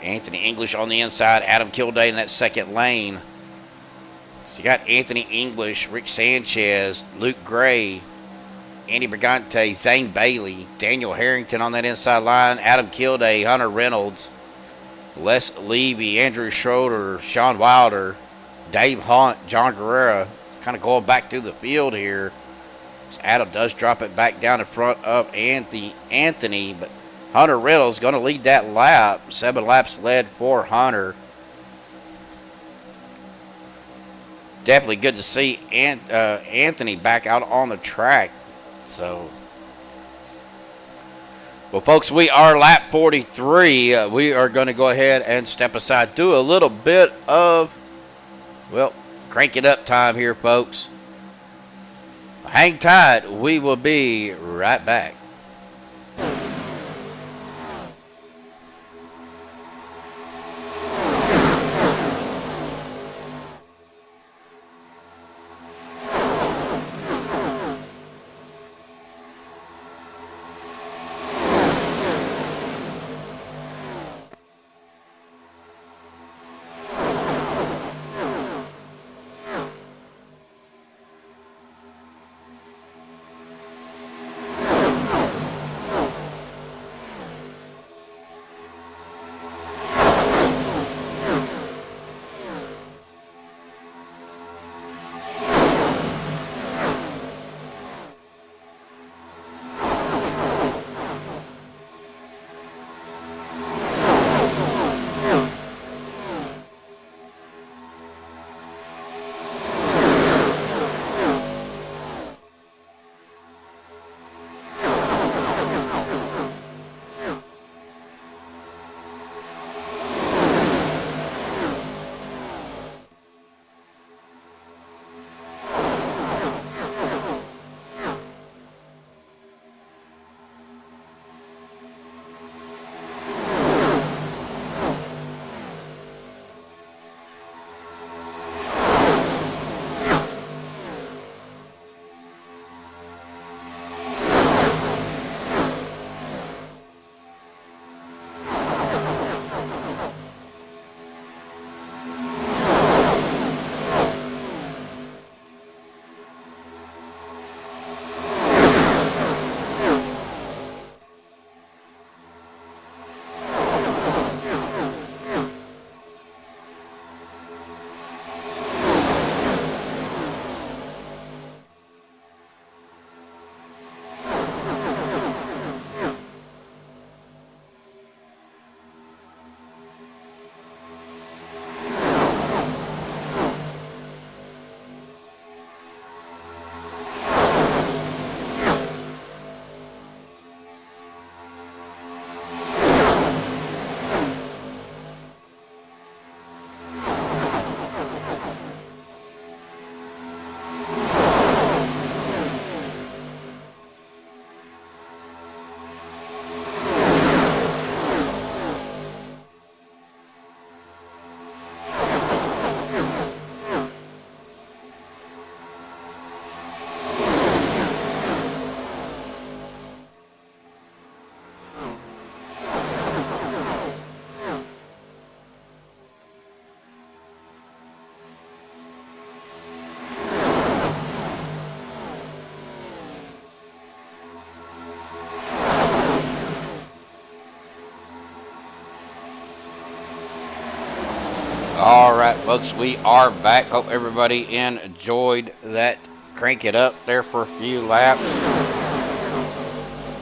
Anthony English on the inside, Adam Kilday in that second lane. So you got Anthony English, Rick Sanchez, Luke Gray, Andy Brigante, Zane Bailey, Daniel Harrington on that inside line, Adam Kilday, Hunter Reynolds, Les Levy, Andrew Schroeder, Sean Wilder, Dave Hunt, John Guerrera, kind of going back through the field here. Adam does drop it back down in front of Anthony, but Hunter Reynolds going to lead that lap. 7 laps led for Hunter. Definitely good to see Anthony back out on the track. So, well, folks, we are lap 43. We are going to go ahead and step aside, do a little bit of, well, crank it up time here, folks. Hang tight. We will be right back. All right, folks, we are back. Hope everybody enjoyed that. Crank it up there for a few laps.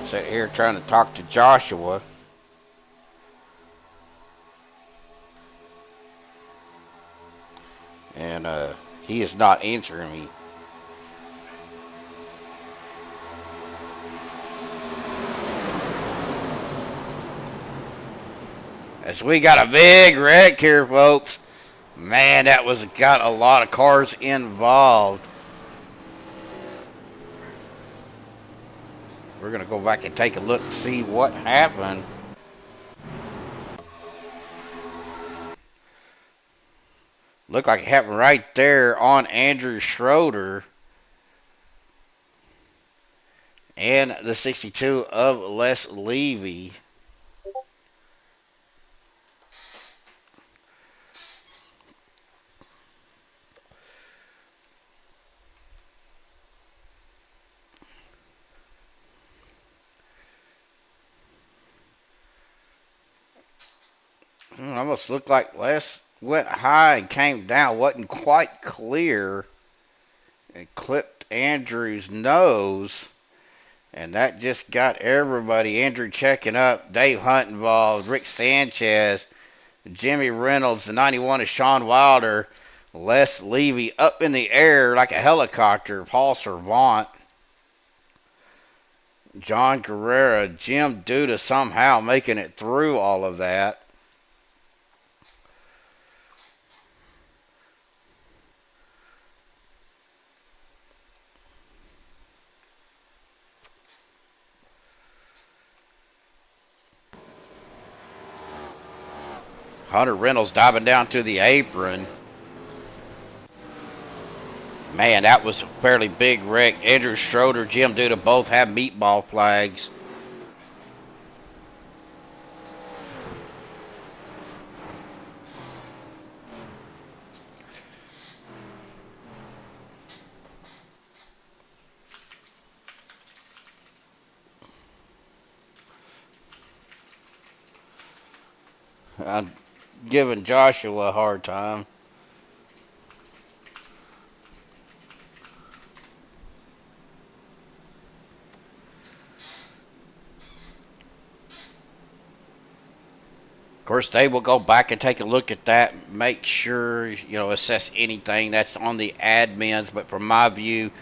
Sit here trying to talk to Joshua. And he is not answering me. As we got a big wreck here, folks. Man, that was got a lot of cars involved. We're going to go back and take a look and see what happened. Looked like it happened right there on Andrew Schroeder. And the 62 of Les Levy. Almost looked like Les went high and came down. Wasn't quite clear. It clipped Andrew's nose. And that just got everybody. Andrew checking up. Dave Hunt involved. Rick Sanchez. Jimmy Reynolds. The 91 of Sean Wilder. Les Levy up in the air like a helicopter. Paul Servant. John Guerrera. Jim Duda somehow making it through all of that. Hunter Reynolds diving down to the apron. Man, that was a fairly big wreck. Andrew Schroeder, Jim Duda both have meatball flags. I'm giving Joshua a hard time. Of course, they will go back and take a look at that, make sure, assess anything that's on the admins. But from my view,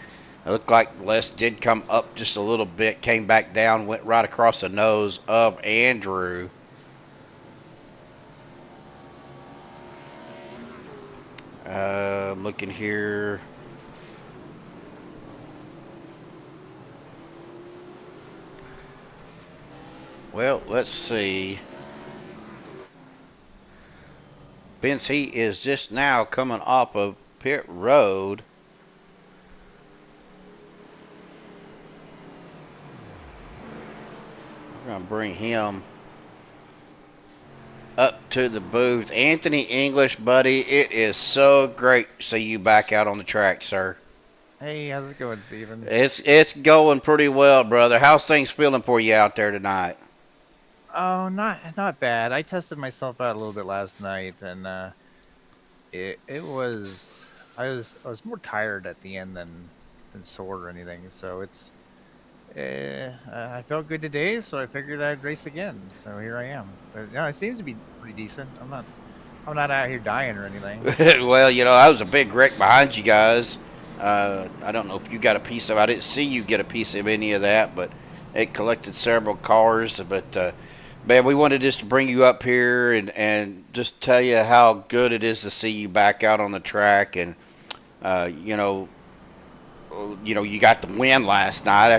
it looked like Les did come up just a little bit, came back down, went right across the nose of Andrew. I'm looking here. Well, let's see. Vince, he is just now coming off of pit road. We're going to bring him up to the booth. Anthony English, buddy, it is so great to see you back out on the track, sir. Hey, how's it going, Steven? It's going pretty well, brother. How's things feeling for you out there tonight? Oh, not bad. I tested myself out a little bit last night, and it was I was more tired at the end than sore or anything. So it's I felt good today, so I figured I'd race again. So here I am. But yeah, it seems to be pretty decent. I'm not out here dying or anything. Well, that was a big wreck behind you guys. I don't know if you got a piece of it. I didn't see you get a piece of any of that, but it collected several cars. But man, we wanted just to bring you up here and just tell you how good it is to see you back out on the track. And you got the win last night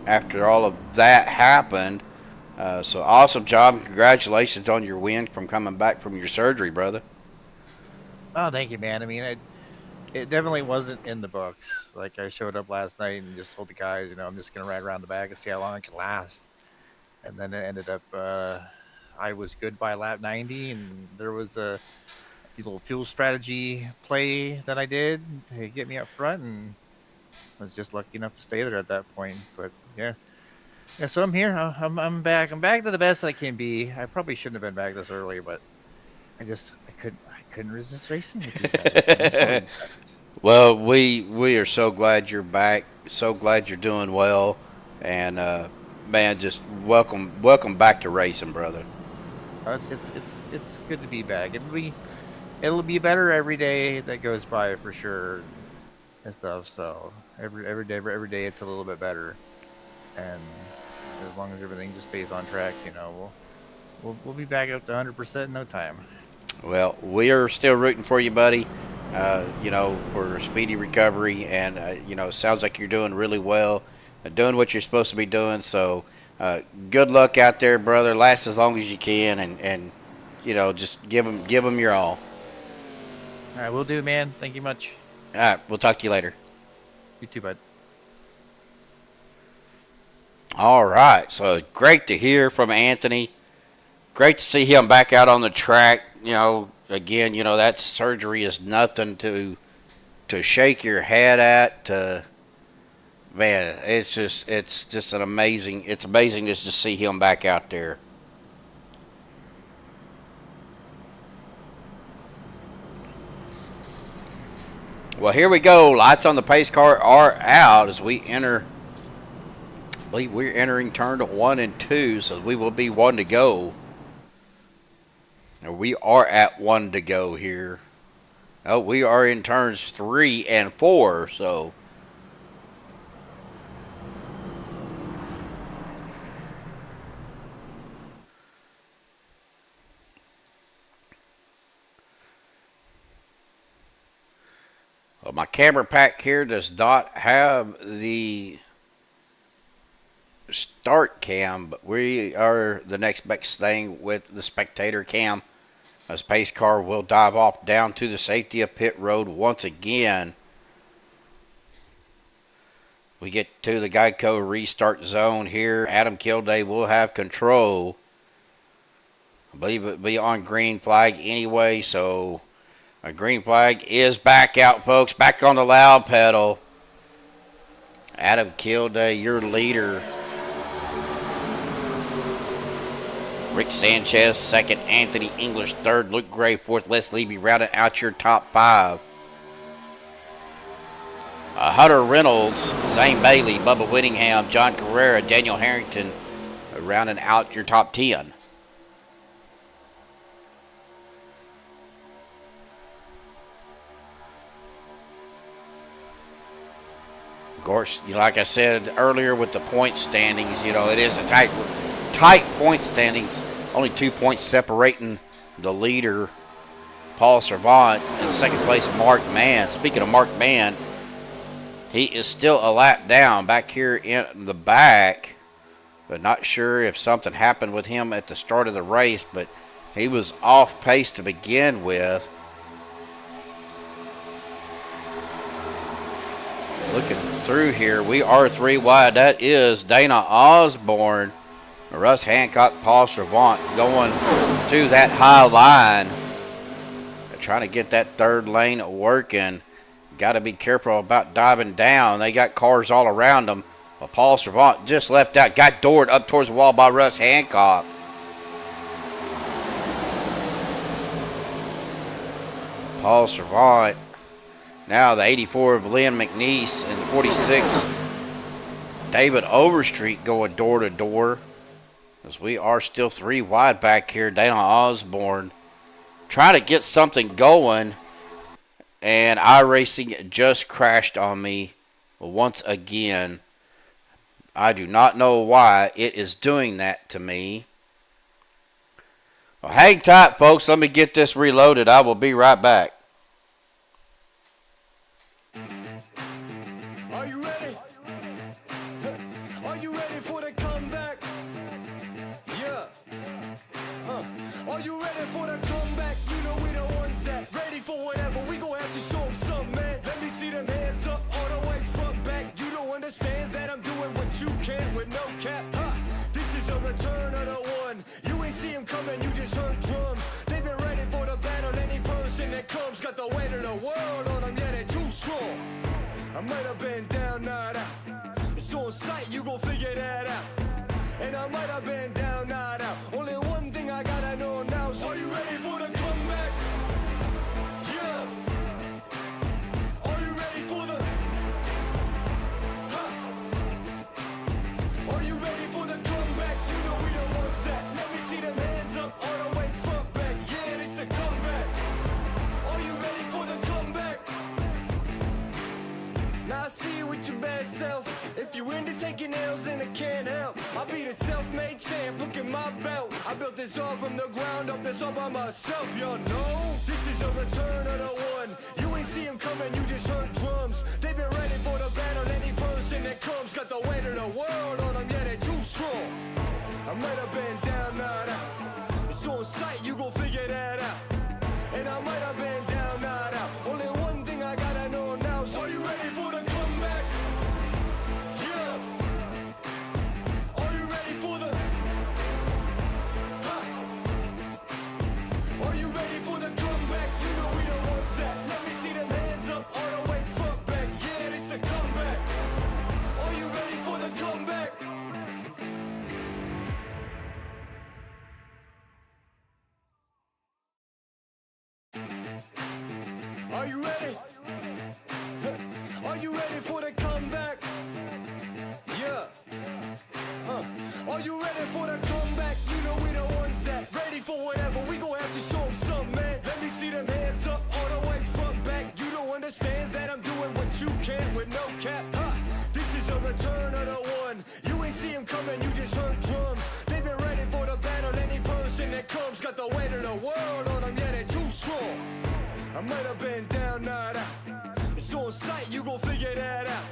after all of that happened. So awesome job and congratulations on your win from coming back from your surgery, brother. Oh, thank you, man. I mean, it definitely wasn't in the books. Like, I showed up last night and just told the guys, I'm just gonna ride around the back and see how long it can last. And then it ended up, I was good by lap 90, and there was a little fuel strategy play that I did to get me up front, and I was just lucky enough to stay there at that point. But yeah, so I'm here. I'm back. I'm back to the best I can be. I probably shouldn't have been back this early, but I couldn't resist racing with you guys. Well, we are so glad you're back. So glad you're doing well, and man, just welcome back to racing, brother. It's good to be back. It'll be better every day that goes by for sure, and stuff. So every day it's a little bit better, and as long as everything just stays on track, you know, we'll be back up to 100% in no time. Well, we are still rooting for you, buddy. You know, for speedy recovery, and you know, sounds like you're doing really well, doing what you're supposed to be doing. So, good luck out there, brother. Last as long as you can, and you know, just give them your all. All right, we'll do, man. Thank you much. All right, we'll talk to you later. You too, bud. All right, so great to hear from Anthony. Great to see him back out on the track. You know, again, you know, that surgery is nothing to shake your head at. Man, it's just amazing just to see him back out there. Well, here we go. Lights on the pace car are out as we enter. I believe we're entering turn 1 and 2, so we will be 1 to go. We are at 1 to go here. Oh, we are in turns 3 and 4, so. Well, my camera pack here does not have the start cam, but we are the next best thing with the spectator cam. As pace car will dive off down to the safety of pit road once again. We get to the Geico restart zone here. Adam Kilday will have control. I believe it'll be on green flag anyway, so a green flag is back out, folks. Back on the loud pedal. Adam Kilday, your leader. Rick Sanchez, second. Anthony English, third. Luke Gray, fourth. Les Levy rounding out your top 5. Hunter Reynolds, Zane Bailey, Bubba Whittingham, John Carrera, Daniel Harrington rounding out your top 10. Of course, like I said earlier with the point standings, you know, it is a tight point standings. Only 2 points separating the leader, Paul Servant, and second place, Mark Mann. Speaking of Mark Mann, he is still a lap down back here in the back, but not sure if something happened with him at the start of the race, but he was off pace to begin with. Looking through here, we are 3 wide. That is Dana Osborne, Russ Hancock, Paul Servant going to that high line. They're trying to get that third lane working. Got to be careful about diving down. They got cars all around them. Well, Paul Servant just left out. Got doored up towards the wall by Russ Hancock. Paul Servant. Now the 84 of Lynn McNeese and the 46 David Overstreet going door to door. As we are still 3 wide back here. Dana Osborne trying to get something going. And iRacing just crashed on me once again. I do not know why it is doing that to me. Well, hang tight, folks. Let me get this reloaded. I will be right back. Are you ready? Are you ready for the comeback? Yeah. Are you ready for the comeback? You know we the ones that ready for whatever. We gon' have to show them something, man. Let me see them hands up all the way from back. You don't understand that I'm doing what you can with no cap. This is the return of the one. You ain't see him coming, you just heard drums. They've been ready for the battle. Any person that comes got the weight of the world on them. Yeah, they're too strong. I might have been down, not out. It's on sight, you gon' figure that out. And I might have been down, not out. Only one thing I gotta know now is, are you ready for the comeback? with your bad self. If you into taking L's, then I can't help. I'll be the self-made champ, look at my belt. I built this all from the ground up, this all by myself, y'all know. This is the return of the one. You ain't see him coming, you just heard drums. They've been ready for the battle, any person that comes got the weight of the world on them, yeah, they too strong. I might have been down, not out. It's on sight, you gon' figure that out. And I might have been down, not out. Only one thing I gotta know now is, are you ready for the comeback? Yeah. Are you ready for the... Ha. Are you ready for the comeback? You know we the ones that... Let me see them hands up all the way front back. Yeah, this the comeback. Are you ready for the comeback? Are you ready? Are you ready for the comeback? Yeah. Are you ready for the comeback? You know we the ones that ready for whatever. We gon' have to show them something, man. Let me see them hands up all the way front back. You don't understand that I'm doing what you can't with no cap. This is the return of the one. You ain't see him coming, you just heard drums. They've been ready for the battle. Any person that comes got the weight of the world on them. Yeah, they too strong. I might have been down, not out. It's on sight, you gon' figure that out.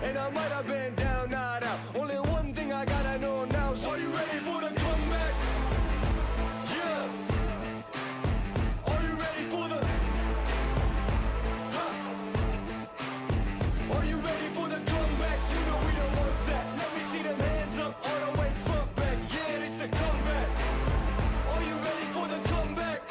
And I might have been down, not out. Only one thing I gotta know now is, are you ready for the comeback? Yeah. Are you ready for the... Ha. Are you ready for the comeback? You know we the ones that... Let me see them hands up all the way front back. Yeah, this the comeback. Are you ready for the comeback?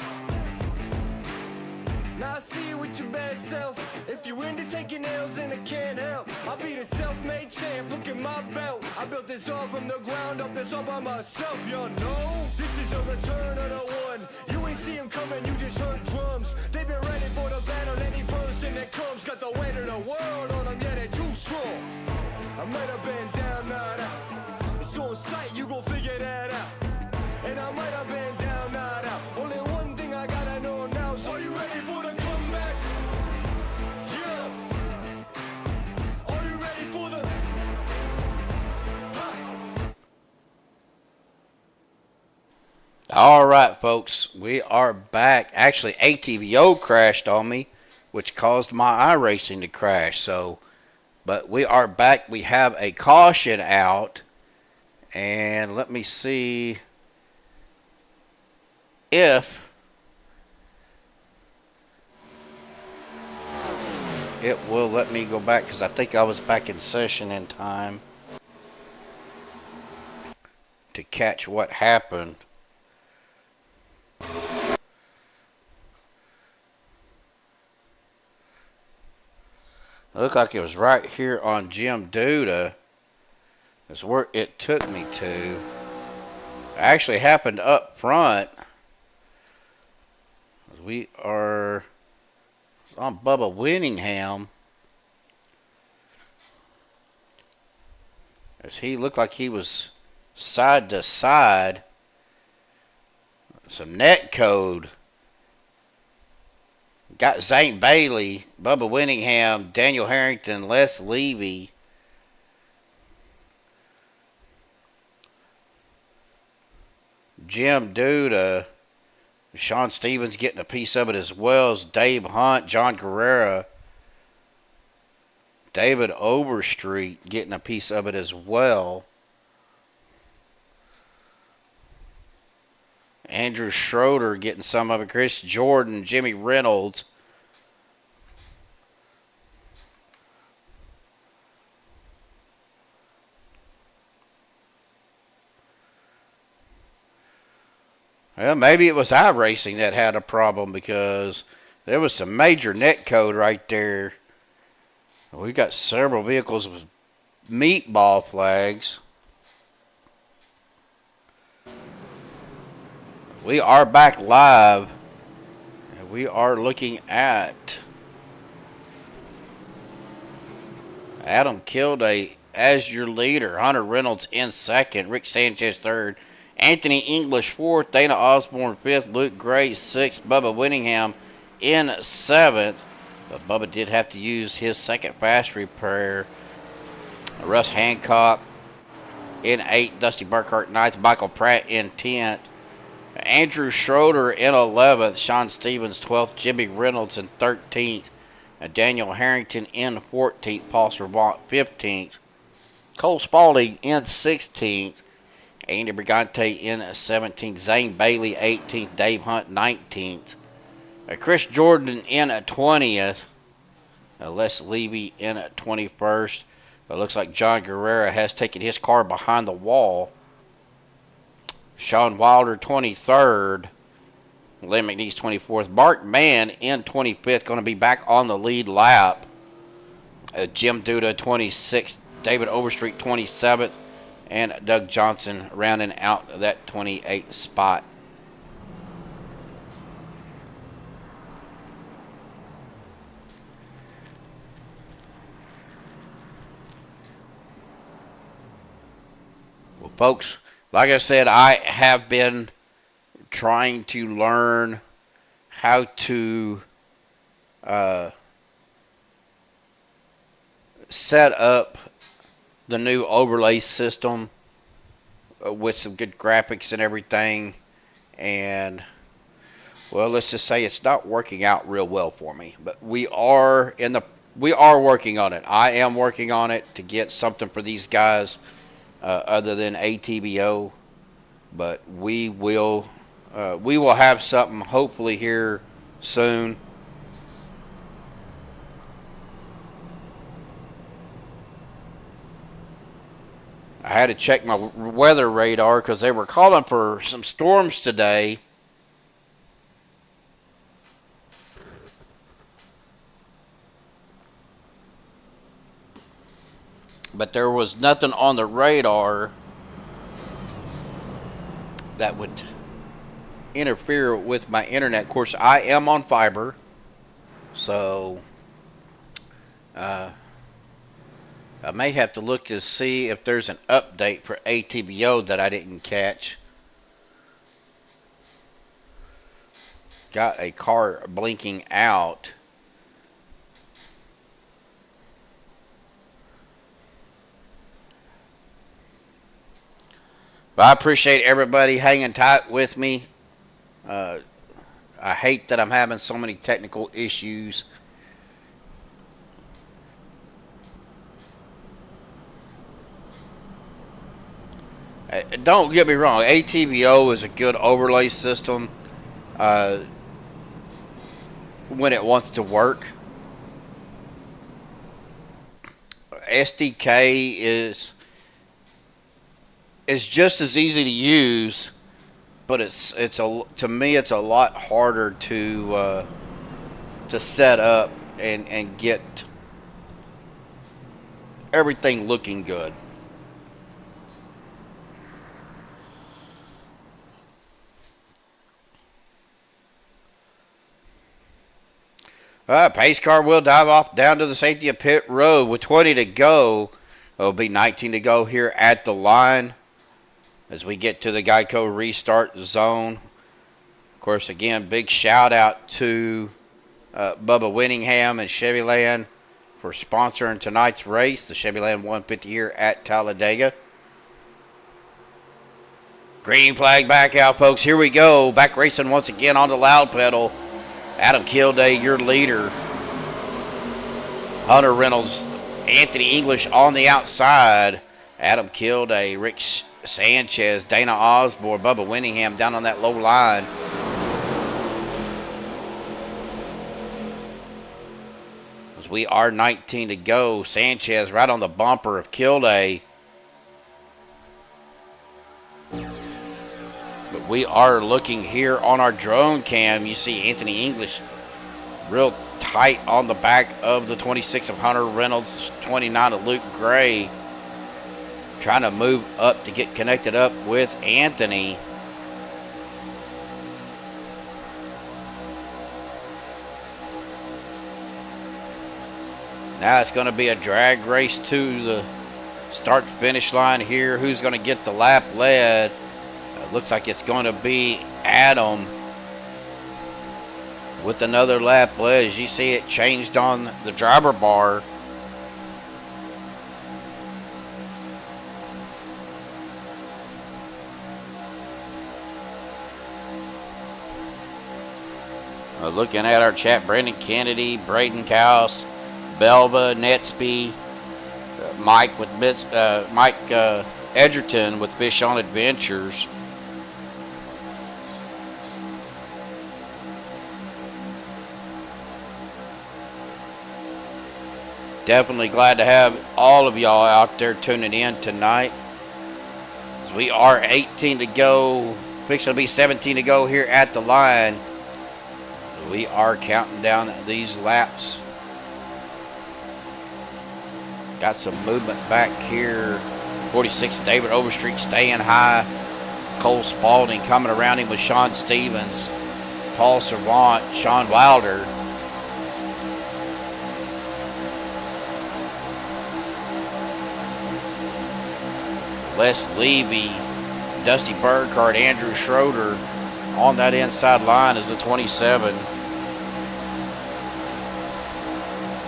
Now I see you with your bad self. If you into taking L's, then I can't help. I'll be the self-made champ, look at my belt. I built this all from the ground up, this all by myself, y'all know. This is the return of the one. You ain't see him coming, you just heard drums. They've been ready for the battle, any person that comes got the weight of the world on them, yeah, they too strong. I might have been down, not out. It's on sight, you gon' figure that out. And I might have been down, not out. Only one thing I gotta know now is, are you ready for the comeback? Yeah. Are you ready for the... Ha. All right, folks, we are back. Actually, ATVO crashed on me, which caused my iRacing to crash. So, but we are back. We have a caution out, and let me see if it will let me go back, because I think I was back in session in time to catch what happened. Looked like it was right here on Jim Duda. That's where it took me to. It actually happened up front. We are on Bubba Winningham. As he looked like he was side to side. Some net code. Got Zane Bailey, Bubba Winningham, Daniel Harrington, Les Levy. Jim Duda. Sean Stevens getting a piece of it as well as Dave Hunt, John Guerrera. David Overstreet getting a piece of it as well. Andrew Schroeder getting some of it. Chris Jordan, Jimmy Reynolds. Well, maybe it was iRacing that had a problem, because there was some major net code right there. We got several vehicles with meatball flags. We are back live, and we are looking at Adam Kilday as your leader, Hunter Reynolds in second, Rick Sanchez third, Anthony English fourth, Dana Osborne fifth, Luke Gray sixth, Bubba Winningham in seventh. But Bubba did have to use his second fast repair Russ Hancock in 8th. Dusty Burkhart 9th. Michael Pratt in 10th. Andrew Schroeder in 11th. Sean Stevens 12th. Jimmy Reynolds in 13th. Daniel Harrington in 14th. Paul Servant 15th. Cole Spalding in 16th. Andy Brigante in 17th. Zane Bailey 18th. Dave Hunt 19th. Chris Jordan in 20th. Les Levy in 21st. It looks like John Guerrera has taken his car behind the wall. Sean Wilder 23rd. Lynn McNeese 24th. Mark Mann in 25th. Going to be back on the lead lap. Jim Duda 26th. David Overstreet 27th. And Doug Johnson rounding out that 28th spot. Well, folks, like I said, I have been trying to learn how to set up the new overlay system with some good graphics and everything, and well, let's just say it's not working out real well for me, but we are working on it. I am working on it to get something for these guys other than ATBO, but we will have something hopefully here soon. I had to check my weather radar because they were calling for some storms today. But there was nothing on the radar that would interfere with my internet. Of course, I am on fiber, so I may have to look to see if there's an update for ATBO that I didn't catch. Got a car blinking out. But I appreciate everybody hanging tight with me. I hate that I'm having so many technical issues. Don't get me wrong, ATBO is a good overlay system when it wants to work. SDK is just as easy to use, but to me it's a lot harder to set up and get everything looking good. Pace car will dive off down to the safety of pit road with 20 to go. It'll be 19 to go here at the line as we get to the Geico restart zone. Of course, again, big shout out to Bubba Winningham and Chevyland for sponsoring tonight's race, the Chevyland 150 here at Talladega. Green flag back out, folks. Here we go. Back racing once again on the loud pedal. Adam Kilday, your leader. Hunter Reynolds, Anthony English on the outside. Adam Kilday, Rick Sanchez, Dana Osborne, Bubba Winningham down on that low line. As we are 19 to go. Sanchez right on the bumper of Kilday. But we are looking here on our drone cam. You see Anthony English real tight on the back of the 26 of Hunter Reynolds, 29 of Luke Gray. Trying to move up to get connected up with Anthony. Now it's going to be a drag race to the start-finish line here. Who's going to get the lap led? Looks like it's going to be Adam with another lap led. As you see, it changed on the driver bar. Looking at our chat, Brandon Kennedy, Braden Cowse, Belva, Netsby, Mike Edgerton with Fish on Adventures. Definitely glad to have all of y'all out there tuning in tonight. As we are 18 to go, fixing to be 17 to go here at the line. We are counting down these laps. Got some movement back here. 46, David Overstreet staying high. Cole Spalding coming around him with Sean Stevens. Paul Servant, Sean Wilder. Les Levy, Dusty Burkhardt, Andrew Schroeder on that inside line is the 27.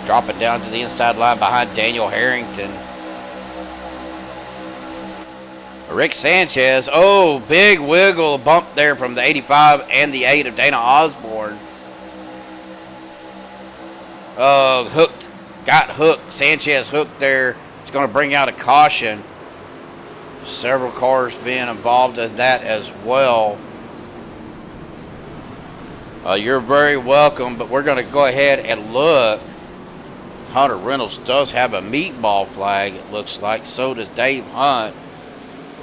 Dropping down to the inside line behind Daniel Harrington. Rick Sanchez. Oh, big wiggle bump there from the 85 and the 8 of Dana Osborne. Hooked. Got hooked. Sanchez hooked there. It's going to bring out a caution. Several cars being involved in that as well. You're very welcome, but we're going to go ahead and look. Hunter Reynolds does have a meatball flag, it looks like. So does Dave Hunt.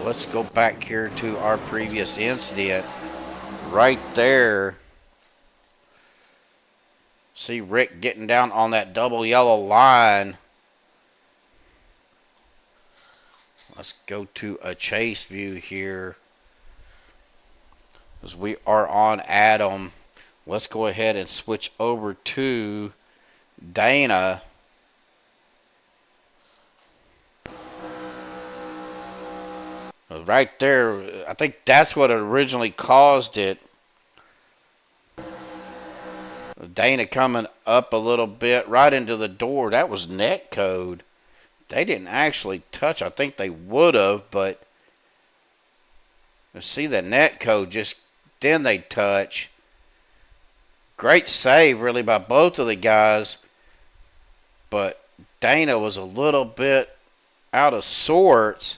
Let's go back here to our previous incident. Right there. See Rick getting down on that double yellow line. Let's go to a chase view here. As we are on Adam, let's go ahead and switch over to Dana. Right there, I think that's what originally caused it. Dana coming up a little bit right into the door. That was net code. They didn't actually touch. I think they would have, but see the net code, just then they touch. Great save, really, by both of the guys. But Dana was a little bit out of sorts.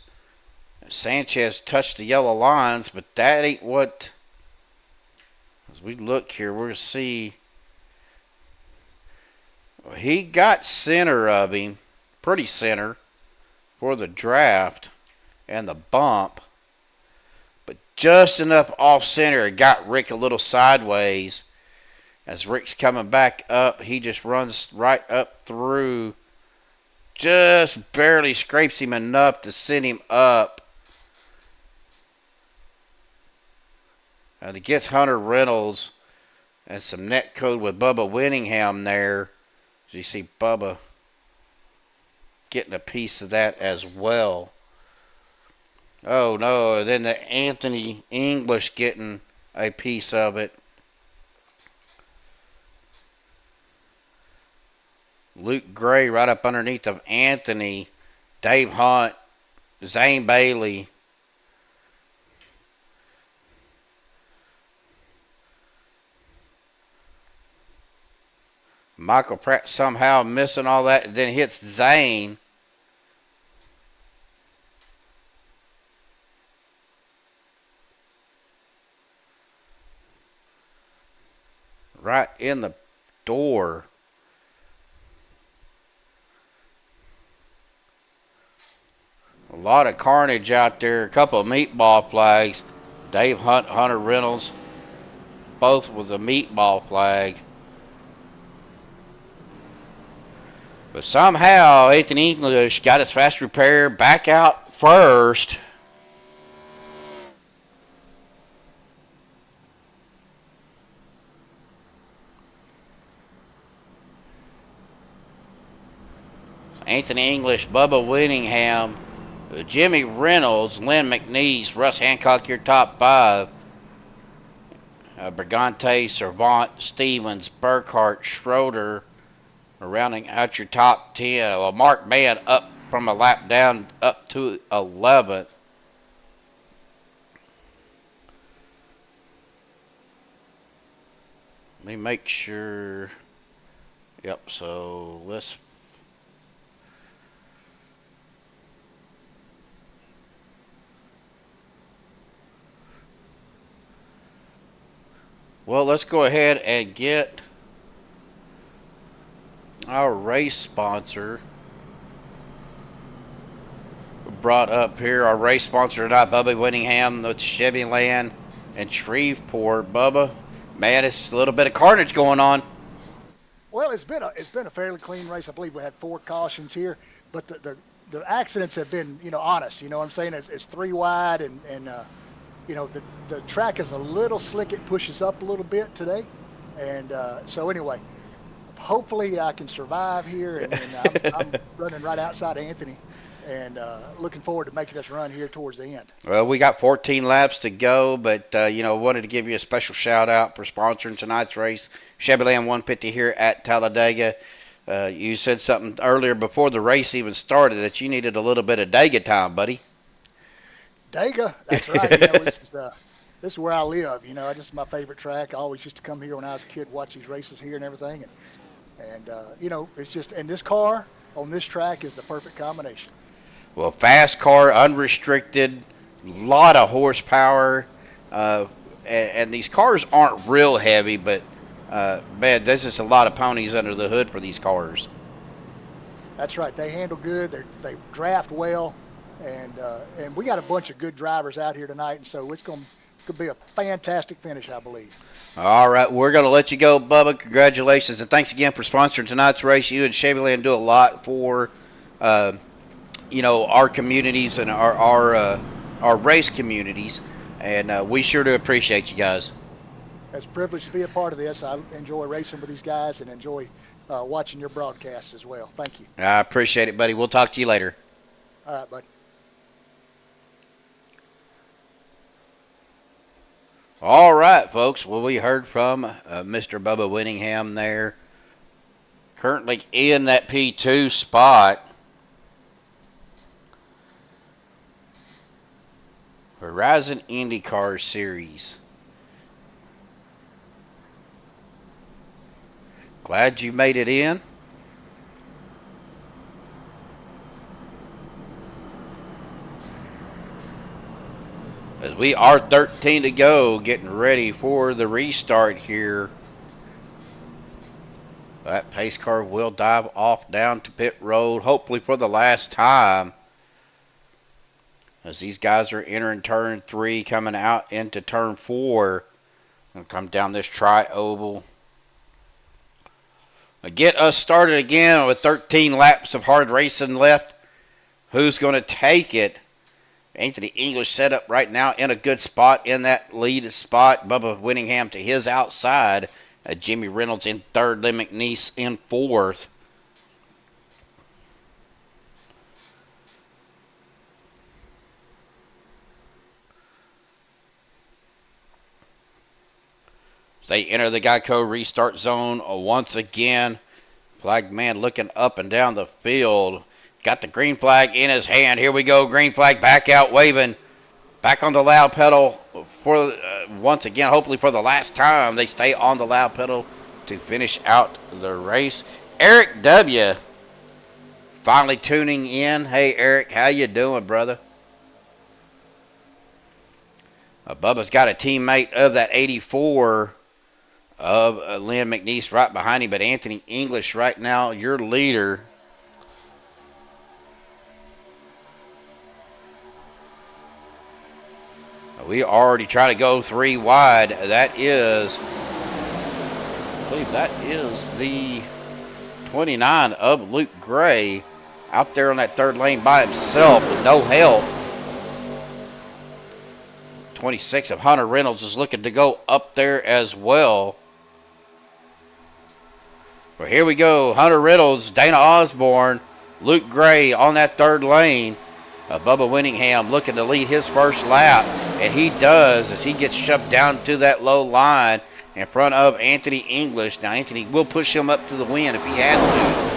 Sanchez touched the yellow lines, but that ain't what. As we look here, we're going to see. Well, he got center of him. Pretty center for the draft and the bump, but just enough off center. It got Rick a little sideways. As Rick's coming back up, he just runs right up through, just barely scrapes him enough to send him up. And it gets Hunter Reynolds and some net code with Bubba Winningham there. As you see Bubba getting a piece of that as well. Oh no, then the Anthony English getting a piece of it. Luke Gray right up underneath of Anthony. Dave Hunt, Zane Bailey. Michael Pratt somehow missing all that, then hits Zane. Right in the door. A lot of carnage out there. A couple of meatball flags. Dave Hunt, Hunter Reynolds, both with a meatball flag. But somehow Anthony English got his fast repair back out first. Anthony English, Bubba Winningham, Jimmy Reynolds, Lynn McNeese, Russ Hancock, your top five. Brigante, Servant, Stevens, Burkhart, Schroeder, rounding out your top 10. Well, Mark Mann up from a lap down up to 11th. me make sure. Yep, so let's. Well, let's go ahead and get our race sponsor brought up here. Our race sponsor tonight, Bubba Winningham, the Chevy Land and Shreveport. Bubba, man, it's a little bit of carnage going on. Well, it's been a fairly clean race. I believe we had 4 cautions here, but the accidents have been, honest. You know what I'm saying? It's 3 wide, and the track is a little slick. It pushes up a little bit today, and so anyway, hopefully I can survive here, and I'm running right outside Anthony, and looking forward to making us run here towards the end. Well, we got 14 laps to go, but, wanted to give you a special shout-out for sponsoring tonight's race. Chevy Land 150 here at Talladega. You said something earlier before the race even started that you needed a little bit of Dega time, buddy. Dega, that's right. This is where I live. This is my favorite track. I always used to come here when I was a kid, watch these races here and everything. And it's just, and this car on this track is the perfect combination. Well, fast car, unrestricted, lot of horsepower, and these cars aren't real heavy, but man, there's just a lot of ponies under the hood for these cars. That's right. They handle good. They draft well, and we got a bunch of good drivers out here tonight, and so it's going to be a fantastic finish, I believe. All right, we're going to let you go, Bubba. Congratulations, and thanks again for sponsoring tonight's race. You and Chevy Land do a lot for our communities and our race communities, and we sure do appreciate you guys. It's a privilege to be a part of this. I enjoy racing with these guys and enjoy watching your broadcasts as well. Thank you. I appreciate it, buddy. We'll talk to you later. All right, buddy. All right, folks. Well, we heard from Mr. Bubba Winningham there, currently in that P2 spot. Horizon IndyCar Series. Glad you made it in. As we are 13 to go, getting ready for the restart here. That pace car will dive off down to pit road, hopefully for the last time. As these guys are entering turn 3, coming out into turn 4. And come down this tri-oval. Get us started again with 13 laps of hard racing left. Who's going to take it? Anthony English set up right now in a good spot in that lead spot. Bubba Winningham to his outside. Jimmy Reynolds in 3rd. Len McNeese in 4th. They enter the Geico restart zone once again. Flag man looking up and down the field. Got the green flag in his hand. Here we go. Green flag back out waving. Back on the loud pedal for once again, hopefully for the last time. They stay on the loud pedal to finish out the race. Eric W. finally tuning in. Hey, Eric, how you doing, brother? Bubba's got a teammate of that 84 of Len McNeese right behind him, but Anthony English right now, your leader. We already try to go 3 wide. That is, I believe that is the 29 of Luke Gray out there on that 3rd lane by himself with no help. 26 of Hunter Reynolds is looking to go up there as well. Well, here we go. Hunter Reynolds, Dana Osborne, Luke Gray on that 3rd lane. Bubba Winningham looking to lead his first lap, and he does as he gets shoved down to that low line in front of Anthony English. Now, Anthony will push him up to the win if he has to.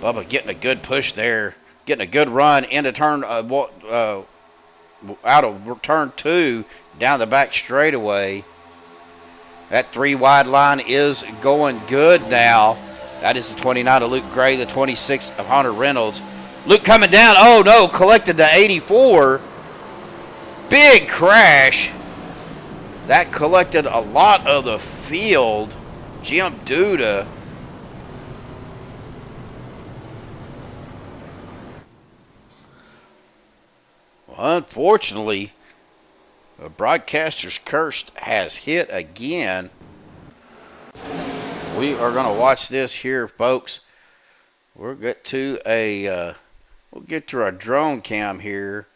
Bubba getting a good push there, getting a good run into turn out of turn 2 down the back straightaway. That 3 wide line is going good now. That is the 29 of Luke Gray, the 26 of Hunter Reynolds. Luke coming down. Oh, no, collected the 84. Big crash. That collected a lot of the field. Jim Duda. Well, unfortunately, the broadcaster's curse has hit again. We are going to watch this here, folks. We'll get to our drone cam here.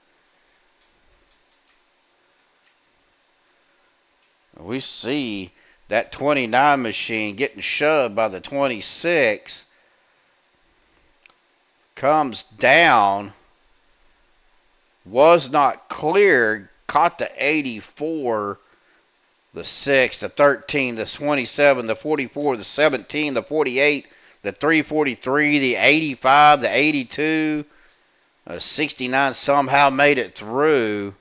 We see that 29 machine getting shoved by the 26. Comes down. Was not cleared. Caught the 84. The 6, the 13, the 27, the 44, the 17, the 48, the 343, the 85, the 82. 69 somehow made it through.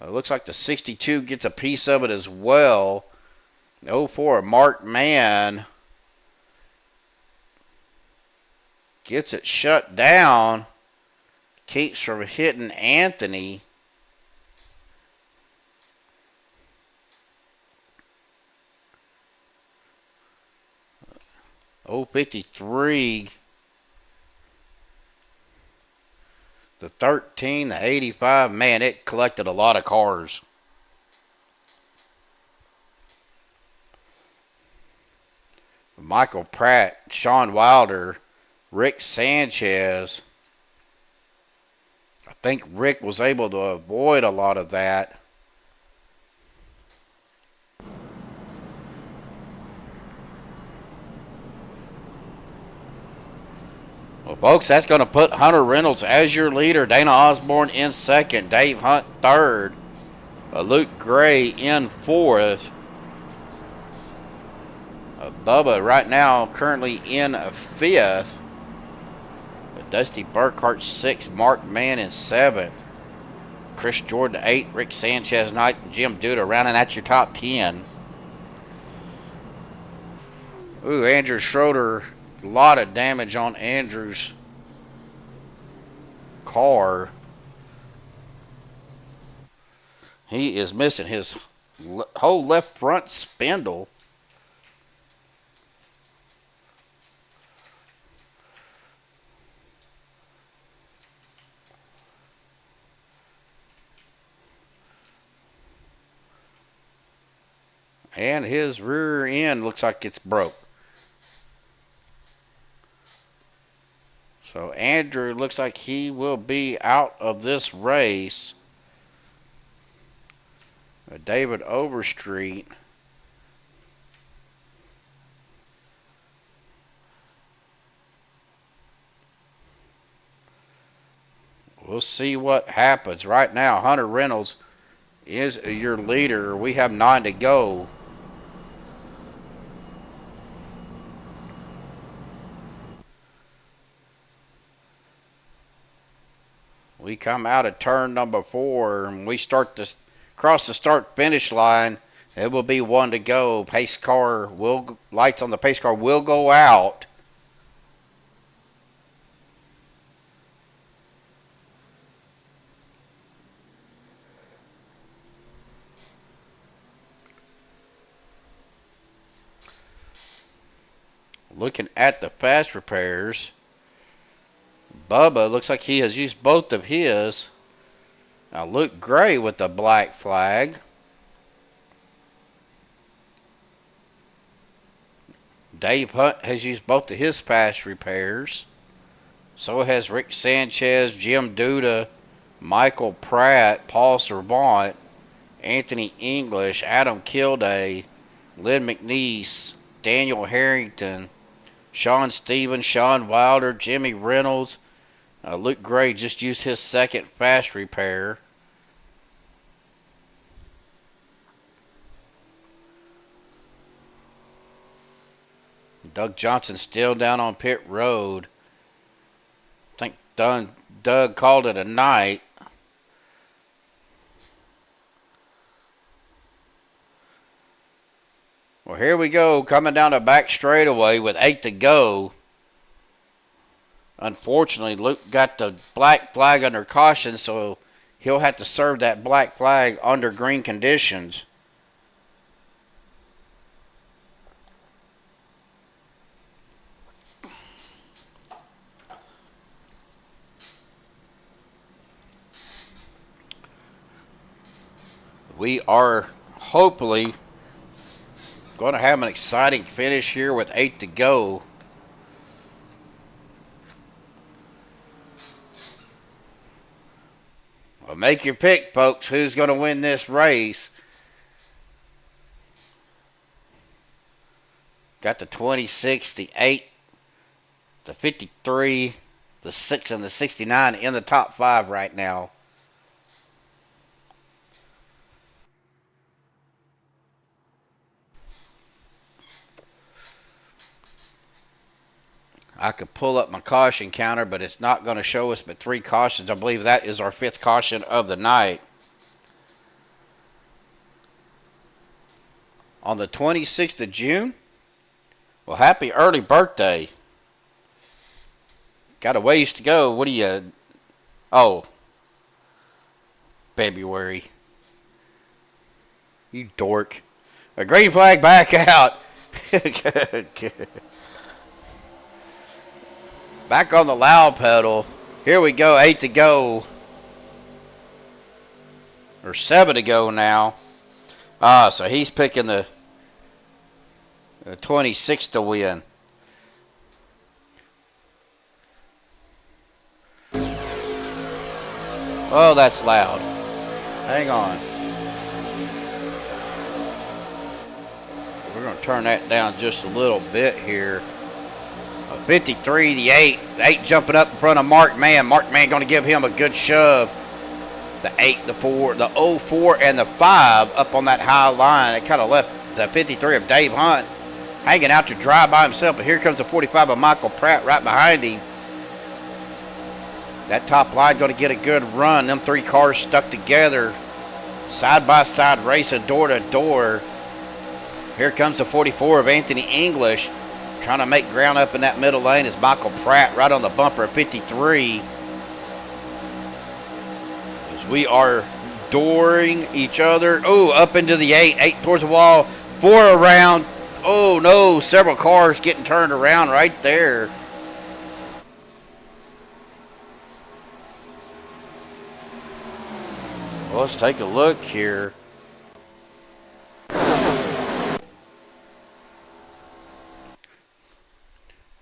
Looks like the 62 gets a piece of it as well. 04, Mark Mann gets it shut down. Keeps from hitting Anthony. 053. The 13, the 85, man, it collected a lot of cars. Michael Pratt, Sean Wilder, Rick Sanchez. I think Rick was able to avoid a lot of that. Well, folks, that's going to put Hunter Reynolds as your leader. Dana Osborne in second. Dave Hunt third. Luke Gray in fourth. Bubba right now currently in fifth. Dusty Burkhart sixth. Mark Mann in seventh. Chris Jordan eighth. Rick Sanchez ninth. And Jim Duda rounding out your top 10. Ooh, Andrew Schroeder. A lot of damage on Andrew's car. He is missing his whole left front spindle. And his rear end looks like it's broke. So Andrew looks like he will be out of this race. David Overstreet. We'll see what happens. Right now, Hunter Reynolds is your leader. We have 9 to go. We come out of turn number 4 and we start to cross the start-finish line. It will be 1 to go. Pace car will, lights on the pace car will go out. Looking at the fast repairs. Bubba looks like he has used both of his. Now Luke Gray with the black flag. Dave Hunt has used both of his fast repairs. So has Rick Sanchez, Jim Duda, Michael Pratt, Paul Servant, Anthony English, Adam Kilday, Lynn McNeese, Daniel Harrington, Sean Stevens, Sean Wilder, Jimmy Reynolds. Luke Gray just used his second fast repair. Doug Johnson still down on pit road. I think Doug called it a night. Well, here we go, coming down the back straightaway with 8 to go. Unfortunately, Luke got the black flag under caution, so he'll have to serve that black flag under green conditions. We are hopefully going to have an exciting finish here with 8 to go. Well, make your pick, folks. Who's going to win this race? Got the 26, the 8, the 53, the 6, and the 69 in the top 5 right now. I could pull up my caution counter, but it's not going to show us but 3 cautions. I believe that is our 5th caution of the night. On the 26th of June. Well, happy early birthday. Got a ways to go. What do you... Oh. February. You dork. A green flag back out. Back on the loud pedal. Here we go. 8 to go. Or 7 to go now. So he's picking the 26 to win. Oh, that's loud. Hang on. We're going to turn that down just a little bit here. 53, the 8. The 8 jumping up in front of Mark Mann. Mark Mann going to give him a good shove. The 8, the 4, the 04, and the 5 up on that high line. It kind of left the 53 of Dave Hunt hanging out to dry by himself. But here comes the 45 of Michael Pratt right behind him. That top line going to get a good run. Them 3 cars stuck together. Side by side racing door to door. Here comes the 44 of Anthony English. Trying to make ground up in that middle lane is Michael Pratt right on the bumper of 53. As we are dooring each other. Oh, up into the 8. 8 towards the wall. 4 around. Oh, no. Several cars getting turned around right there. Well, let's take a look here.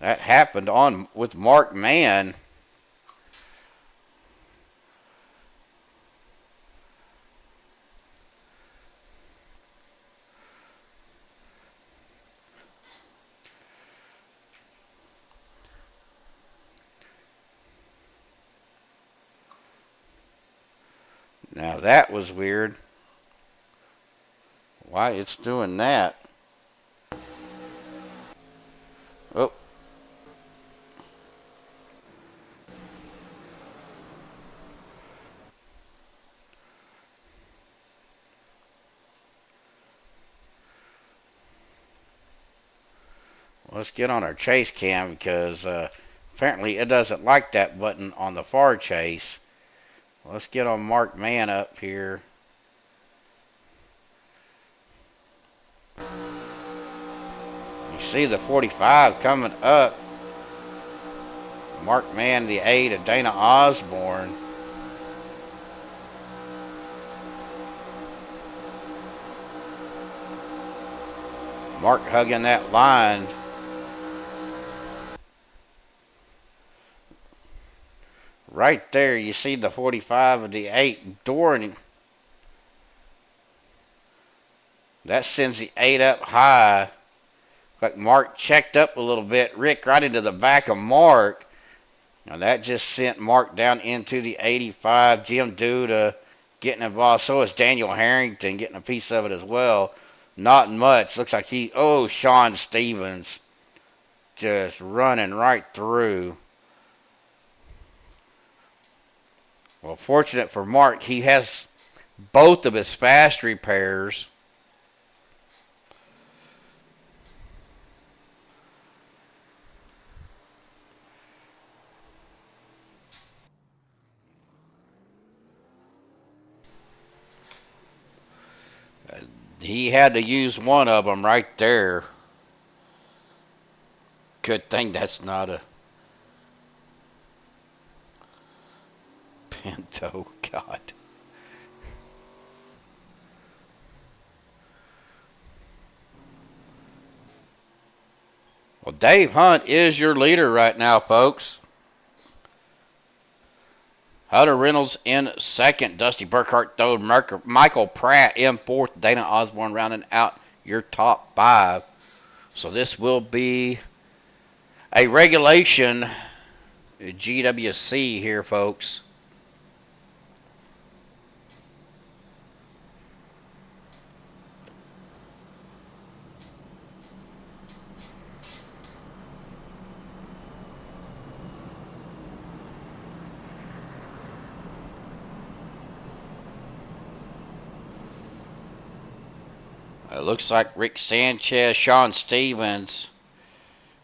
That happened on with Mark Mann. Now that was weird. Why it's doing that? Oh. Let's get on our chase cam because apparently it doesn't like that button on the far chase. Let's get on Mark Mann up here. You see the 45 coming up. Mark Mann, the 8 of Dana Osborne. Mark hugging that line. Right there, you see the 45 of the 8 dooring him. That sends the 8 up high. Like Mark checked up a little bit. Rick right into the back of Mark. Now that just sent Mark down into the 85. Jim Duda getting involved. So is Daniel Harrington getting a piece of it as well. Not much. Looks like Sean Stevens just running right through. Well, fortunate for Mark, he has both of his fast repairs. He had to use one of them right there. Good thing that's not a Pinto. God. Well, Dave Hunt is your leader right now, folks. Hunter Reynolds in second. Dusty Burkhart third. Michael Pratt in fourth. Dana Osborne rounding out your top five. So this will be a regulation GWC here, folks. It looks like Rick Sanchez, Sean Stevens,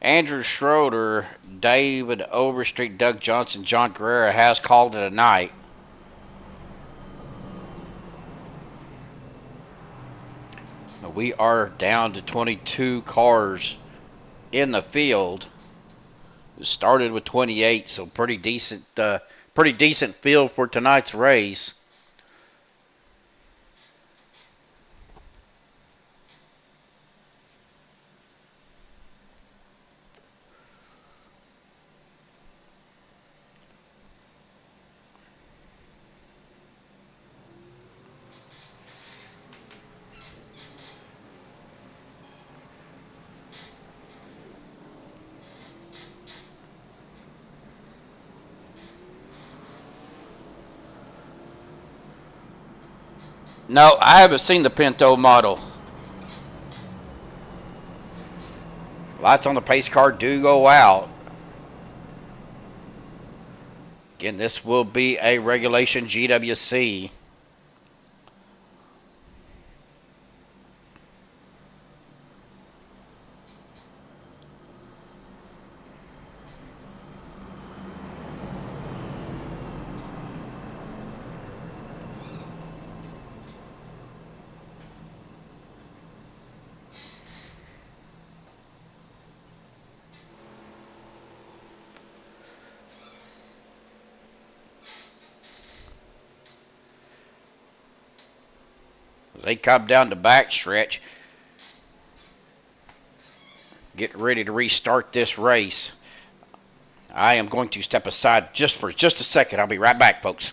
Andrew Schroeder, David Overstreet, Doug Johnson, John Guerrero has called it a night. We are down to 22 cars in the field. It started with 28, so pretty decent field for tonight's race. No, I haven't seen the Pinto model. Lights on the pace car do go out. Again, this will be a regulation GWC. They come down the backstretch, get ready to restart this race. I am going to step aside just a second. I'll be right back, folks.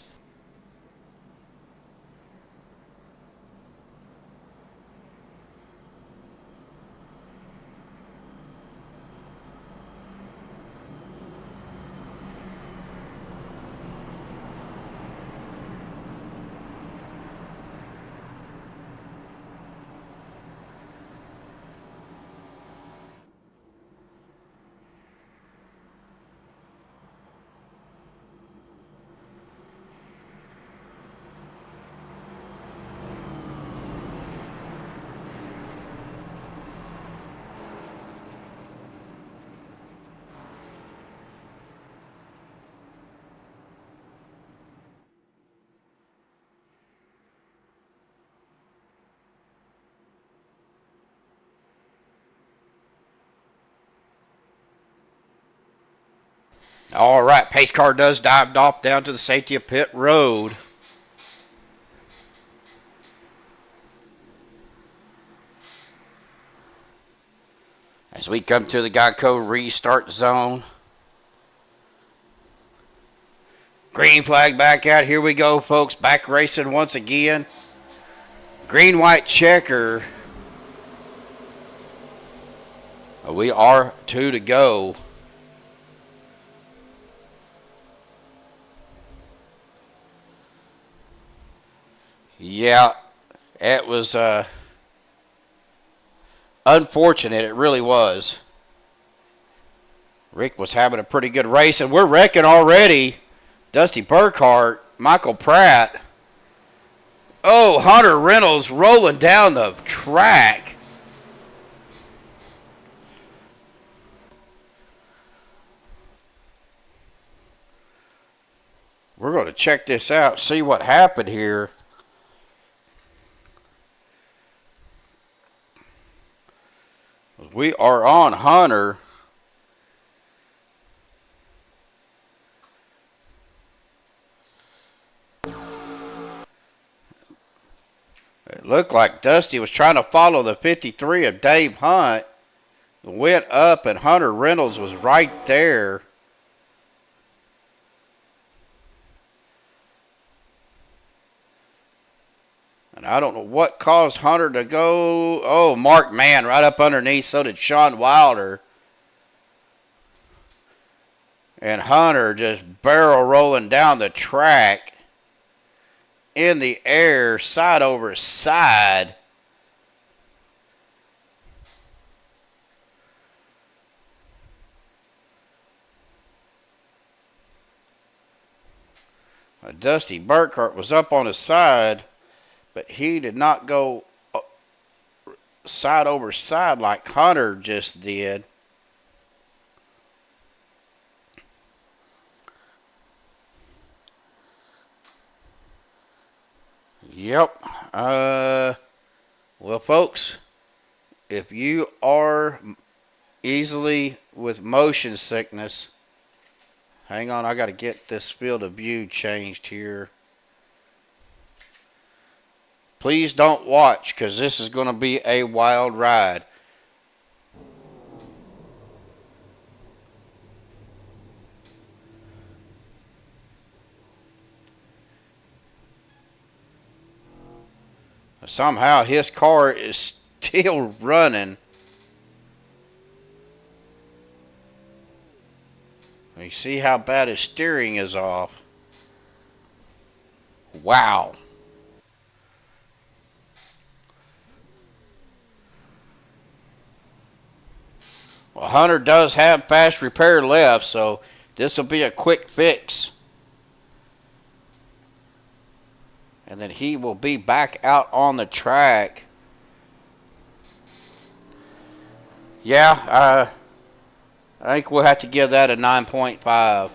All right, pace car does dive off down to the safety of pit road. As we come to the Geico restart zone. Green flag back out. Here we go, folks. Back racing once again. Green, white checker. We are 2 to go. Yeah, it was unfortunate. It really was. Rick was having a pretty good race, and we're wrecking already. Dusty Burkhart, Michael Pratt. Oh, Hunter Reynolds rolling down the track. We're going to check this out, see what happened here. We are on Hunter. It looked like Dusty was trying to follow the 53 of Dave Hunt. Went up, and Hunter Reynolds was right there. And I don't know what caused Hunter to go. Oh, Mark Mann right up underneath. So did Sean Wilder. And Hunter just barrel rolling down the track in the air, side over side. Dusty Burkhart was up on his side, but he did not go side over side like Hunter just did. Yep. Well, folks, if you are easily with motion sickness, hang on, I got to get this field of view changed here. Please don't watch, because this is going to be a wild ride. Somehow his car is still running. You see how bad his steering is off. Wow. Well, Hunter does have fast repair left, so this will be a quick fix. And then he will be back out on the track. Yeah, I think we'll have to give that a 9.5.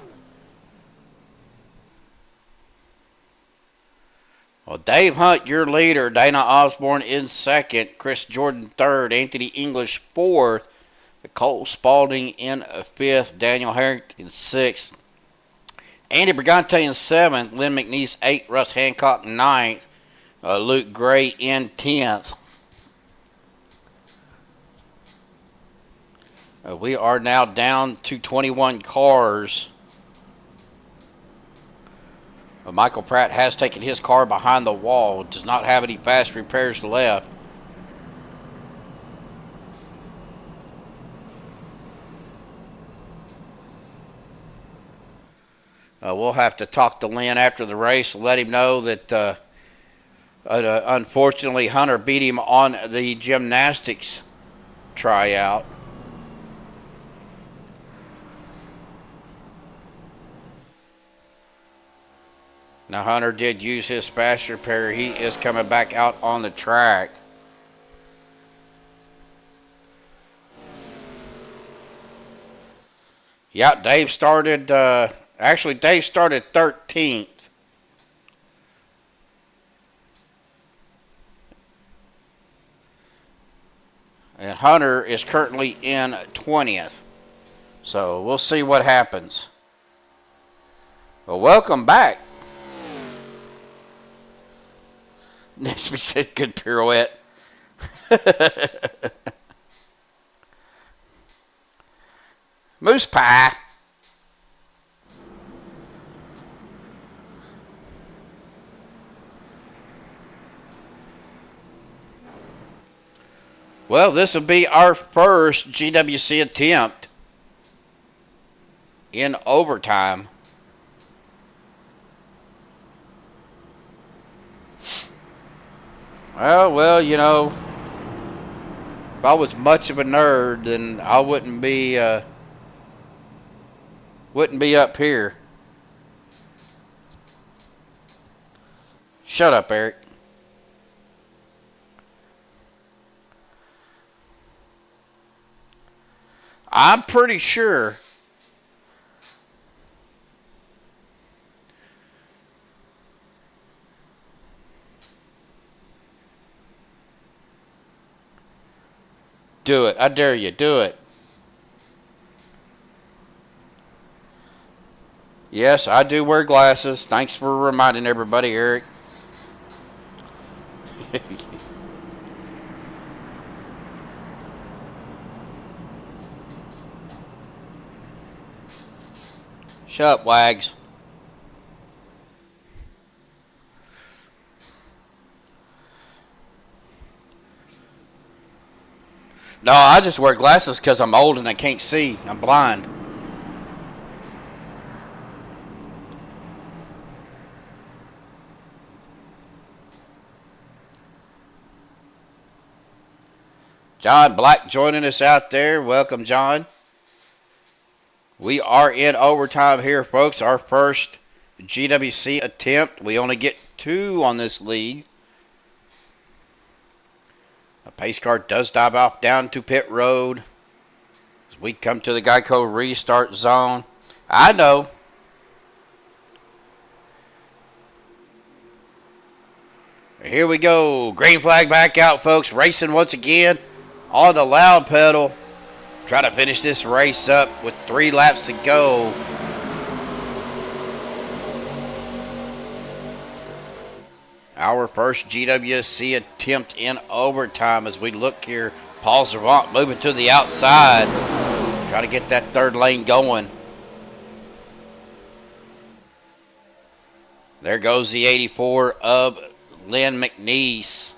Well, Dave Hunt, your leader. Dana Osborne in second. Chris Jordan third. Anthony English fourth. Cole Spalding in fifth. Daniel Harrington sixth. Andy Brigante in seventh. Lynn McNeese eighth. Russ Hancock ninth. Luke Gray in 10th. We are now down to 21 cars. Michael Pratt has taken his car behind the wall. Does not have any fast repairs left. We'll have to talk to Lynn after the race and let him know that unfortunately Hunter beat him on the gymnastics tryout. Now Hunter did use his fast repair. He is coming back out on the track. Yeah, Dave started, actually Dave started 13th. And Hunter is currently in 20th. So we'll see what happens. Well, welcome back. Nesby said good pirouette. Moose pie. Well, this will be our first GWC attempt in overtime. Well, you know, if I was much of a nerd, then I wouldn't be up here. Shut up, Eric. I'm pretty sure Do it. I dare you. Do it. Yes, I do wear glasses. Thanks for reminding everybody, Eric. Shut up, Wags. No, I just wear glasses because I'm old and I can't see. I'm blind. John Black joining us out there. Welcome, John. We are in overtime here, folks. Our first GWC attempt. We only get 2 on this league. A pace car does dive off down to pit road as we come to the Geico restart zone. I know. Here we go. Green flag back out, folks. Racing once again on the loud pedal. Try to finish this race up with 3 laps to go. Our first GWC attempt in overtime as we look here. Paul Servant moving to the outside. Try to get that 3rd lane going. There goes the 84 of Lynn McNeese.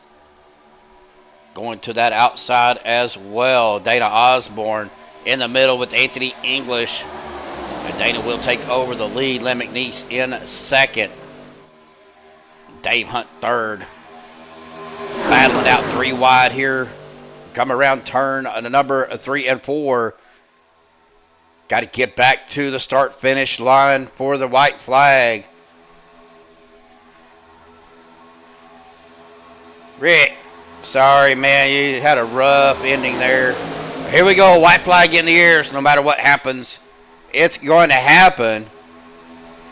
Going to that outside as well. Dana Osborne in the middle with Anthony English. And Dana will take over the lead. Lynn McNeese in 2nd. Dave Hunt 3rd. Battling out 3 wide here. Come around turn number 3 and 4. Got to get back to the start-finish line for the white flag. Rick, sorry, man. You had a rough ending there. Here we go. White flag in the air. So no matter what happens, it's going to happen.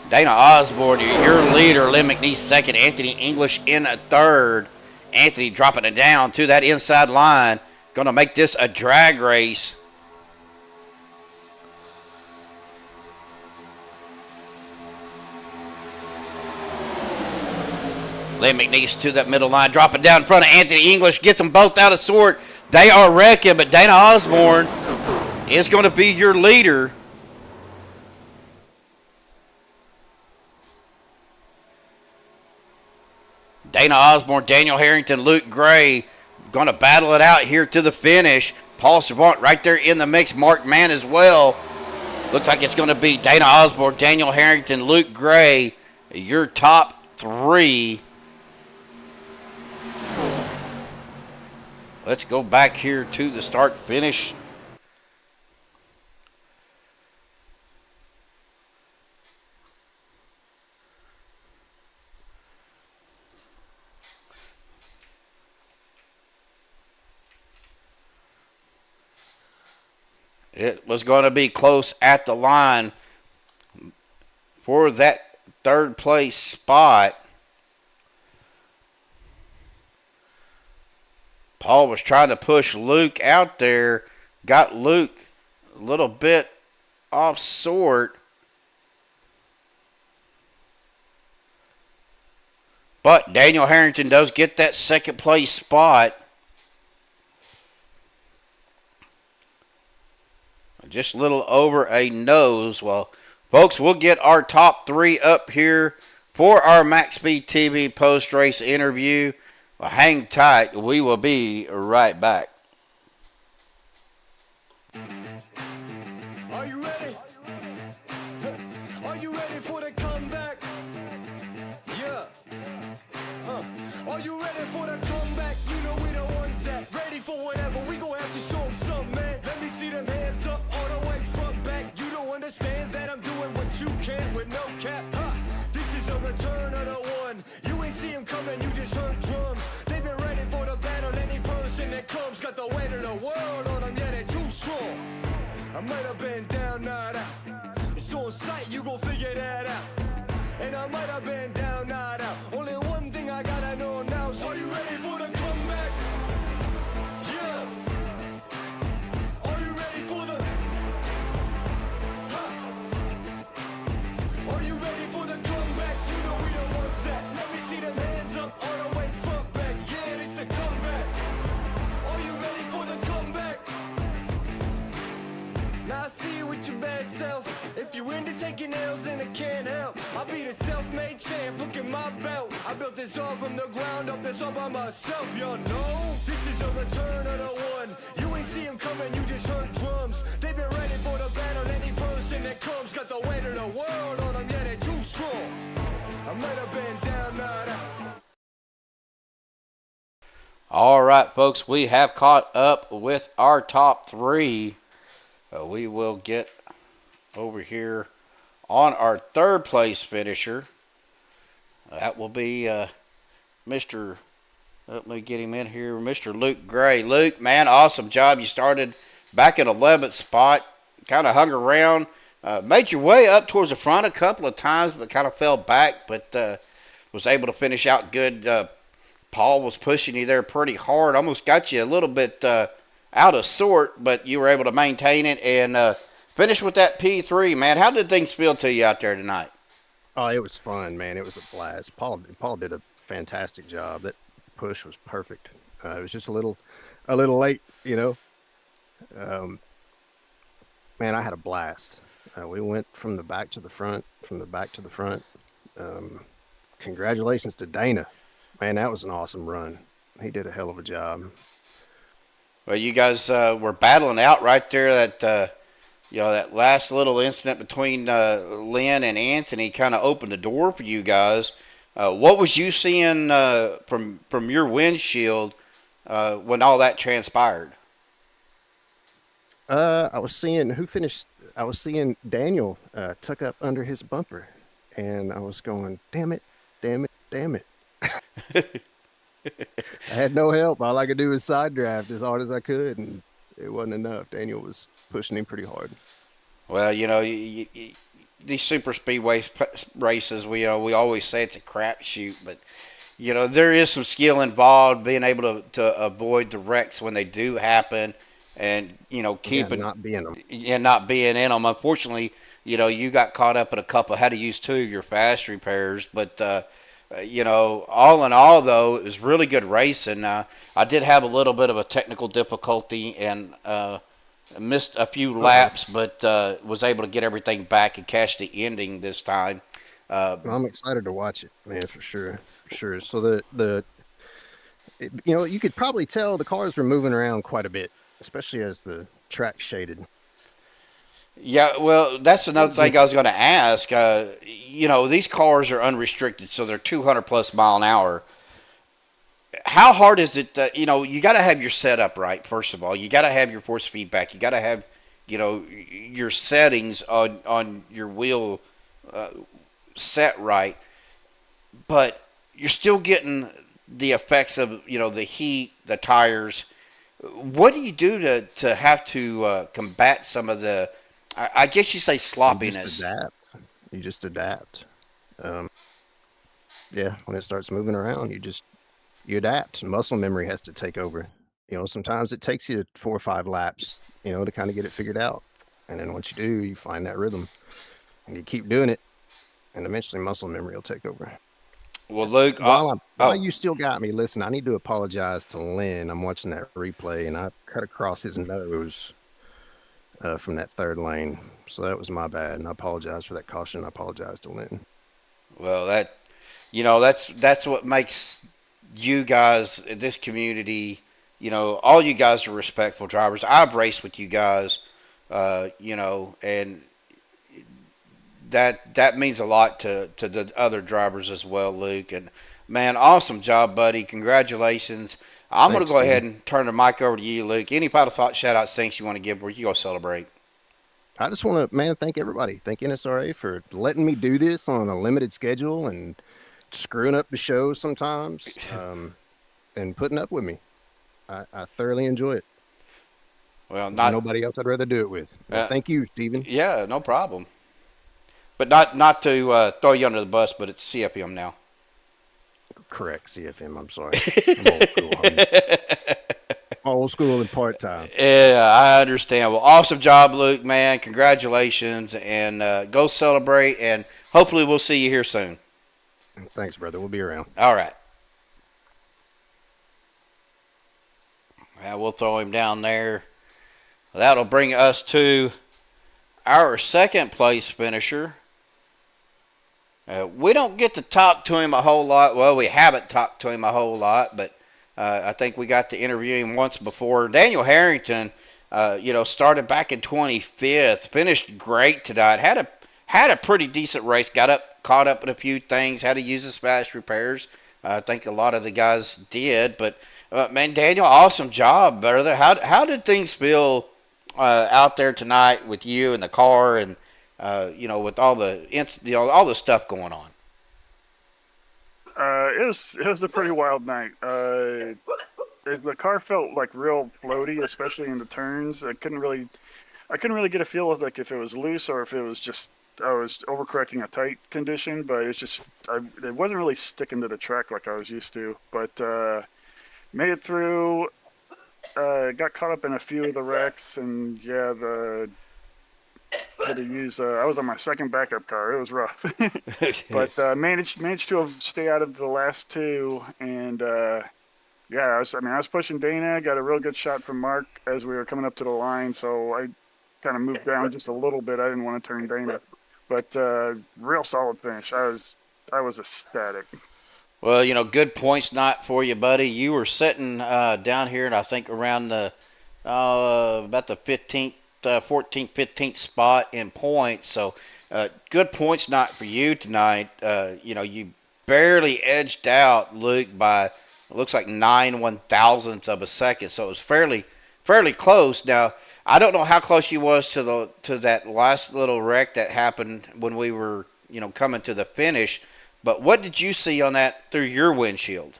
Dana Osborne, your leader. Lynn McNeese 2nd. Anthony English in 3rd. Anthony dropping it down to that inside line. Going to make this a drag race. Lynn McNeese to that middle line, dropping down in front of Anthony English, gets them both out of sort. They are wrecking, but Dana Osborne is going to be your leader. Dana Osborne, Daniel Harrington, Luke Gray going to battle it out here to the finish. Paul Servant right there in the mix. Mark Mann as well. Looks like it's going to be Dana Osborne, Daniel Harrington, Luke Gray, your top 3. Let's go back here to the start finish. It was going to be close at the line for that 3rd place spot. Paul was trying to push Luke out there. Got Luke a little bit off sort. But Daniel Harrington does get that 2nd place spot. Just a little over a nose. Well, folks, we'll get our top 3 up here for our MaxspeedTV TV post-race interview. Well, hang tight. We will be right back. Are you ready? Are you ready for the comeback? Yeah. Are you ready for the comeback? You know we the ones that ready for whatever. We gon' have to show them something, man. Let me see them hands up all the way front back. You don't understand that I'm doing what you can with no cap. This is the return of the one. You ain't see him coming, you just heard drums. They've been ready for the battle. Any person that comes got the weight of the world on them. Yeah, they're too strong. I might have been down, not out. It's on sight, you gon' figure that out. And I might have been down, not out. Only one thing I gotta know now is, are you ready for the comeback? Yeah. Look at my belt. I built this all from the ground up. This all by myself, y'all know. This is the return of the one. You ain't see him coming, you just heard drums. They've been ready for the battle. Any person that comes got the weight of the world on them. Yeah, they're too strong. I might have been down, not out. All right, folks, we have caught up with our top three. We will get over here on our third place finisher. That will be Mr. Let me get him in here. Mr. Luke Gray. Luke, man, awesome job. You started back in 11th spot, kind of hung around, made your way up towards the front a couple of times, but kind of fell back, but was able to finish out good. Paul was pushing you there pretty hard, almost got you a little bit out of sort, but you were able to maintain it and finish with that P3, man. How did things feel to you out there tonight? Oh, it was fun, man. It was a blast. Paul did a fantastic job. That push was perfect. It was just a little late, you know. Man, I had a blast. We went from the back to the front, Congratulations to Dana. Man, that was an awesome run. He did a hell of a job. Well, you guys were battling out right there. That that last little incident between Lynn and Anthony kind of opened the door for you guys. What was you seeing from your windshield when all that transpired? I was seeing who finished. I was seeing Daniel tuck up under his bumper, and I was going, "Damn it, damn it, damn it." I had no help. All I could do was side draft as hard as I could, and it wasn't enough. Daniel was pushing him pretty hard. Well, these super speedway races, we always say it's a crapshoot, but there is some skill involved, being able to avoid the wrecks when they do happen, and keeping not being them. Yeah, not being in them. Unfortunately, you got caught up in a couple. Had to use 2 of your fast repairs, but all in all, though, it was really good racing. I did have a little bit of a technical difficulty and missed a few laps, but was able to get everything back and catch the ending this time. I'm excited to watch it, man, for sure. So you could probably tell the cars were moving around quite a bit, especially as the track shaded. Yeah, well, that's another thing I was going to ask. These cars are unrestricted, so they're 200-plus mile an hour. How hard is it that, you got to have your setup right, first of all. You got to have your force feedback. You got to have, your settings on your wheel set right. But you're still getting the effects of, the heat, the tires. What do you do to have to combat some of the, I guess you say, sloppiness? You just adapt. Yeah, when it starts moving around, you adapt. Muscle memory has to take over. Sometimes it takes you 4 or 5 laps, to kind of get it figured out. And then once you do, you find that rhythm. And you keep doing it, and eventually muscle memory will take over. Well, Luke, while you still got me, listen, I need to apologize to Lynn. I'm watching that replay, and I cut across his nose from that third lane. So that was my bad, and I apologize for that caution. I apologize to Lynn. Well, that's what makes you guys, this community, all you guys are respectful drivers. I've raced with you guys, and that means a lot to the other drivers as well, Luke. And, man, awesome job, buddy. Congratulations. I'm going to go ahead and turn the mic over to you, Luke. Any final thoughts, shout-outs, things you want to give where you go celebrate? I just want to, man, thank everybody. Thank NSRA for letting me do this on a limited schedule and screwing up the show sometimes and putting up with me. I thoroughly enjoy it. Well, There's nobody else I'd rather do it with. Thank you, Stephen. Yeah, no problem. But not to throw you under the bus, but it's CFM now. Correct, CFM. I'm sorry. I'm old school and part-time. Yeah, I understand. Well, awesome job, Luke, man. Congratulations, and go celebrate, and hopefully we'll see you here soon. Thanks, brother. We'll be around. All right. We'll throw him down there. That'll bring us to our second place finisher. We don't get to talk to him a whole lot. Well, we haven't talked to him a whole lot, but I think we got to interview him once before. Daniel Harrington, started back in 25th, finished great tonight. Had a pretty decent race. Caught up in a few things. Had to use his fast repairs. I think a lot of the guys did, but man, Daniel, awesome job, brother. How did things feel out there tonight with you and the car and with all the stuff going on? It was a pretty wild night. The car felt like real floaty, especially in the turns. I couldn't really get a feel of like if it was loose or if it was just I was overcorrecting a tight condition. But it's just it wasn't really sticking to the track like I was used to. But made it through. Got caught up in a few of the wrecks, and yeah, had to use. I was on my second backup car. It was rough, but managed to stay out of the last two. And I was pushing Dana. Got a real good shot from Mark as we were coming up to the line. So I kind of moved down just a little bit. I didn't want to turn Dana, but real solid finish. I was ecstatic. Well, good points night for you, buddy. You were sitting down here, and I think around about the 14th, 15th spot in points. So good points night for you tonight. You barely edged out Luke by, it looks like 9/1000ths of a second. So it was fairly close. Now, I don't know how close you was to that last little wreck that happened when we were, coming to the finish. But what did you see on that through your windshield?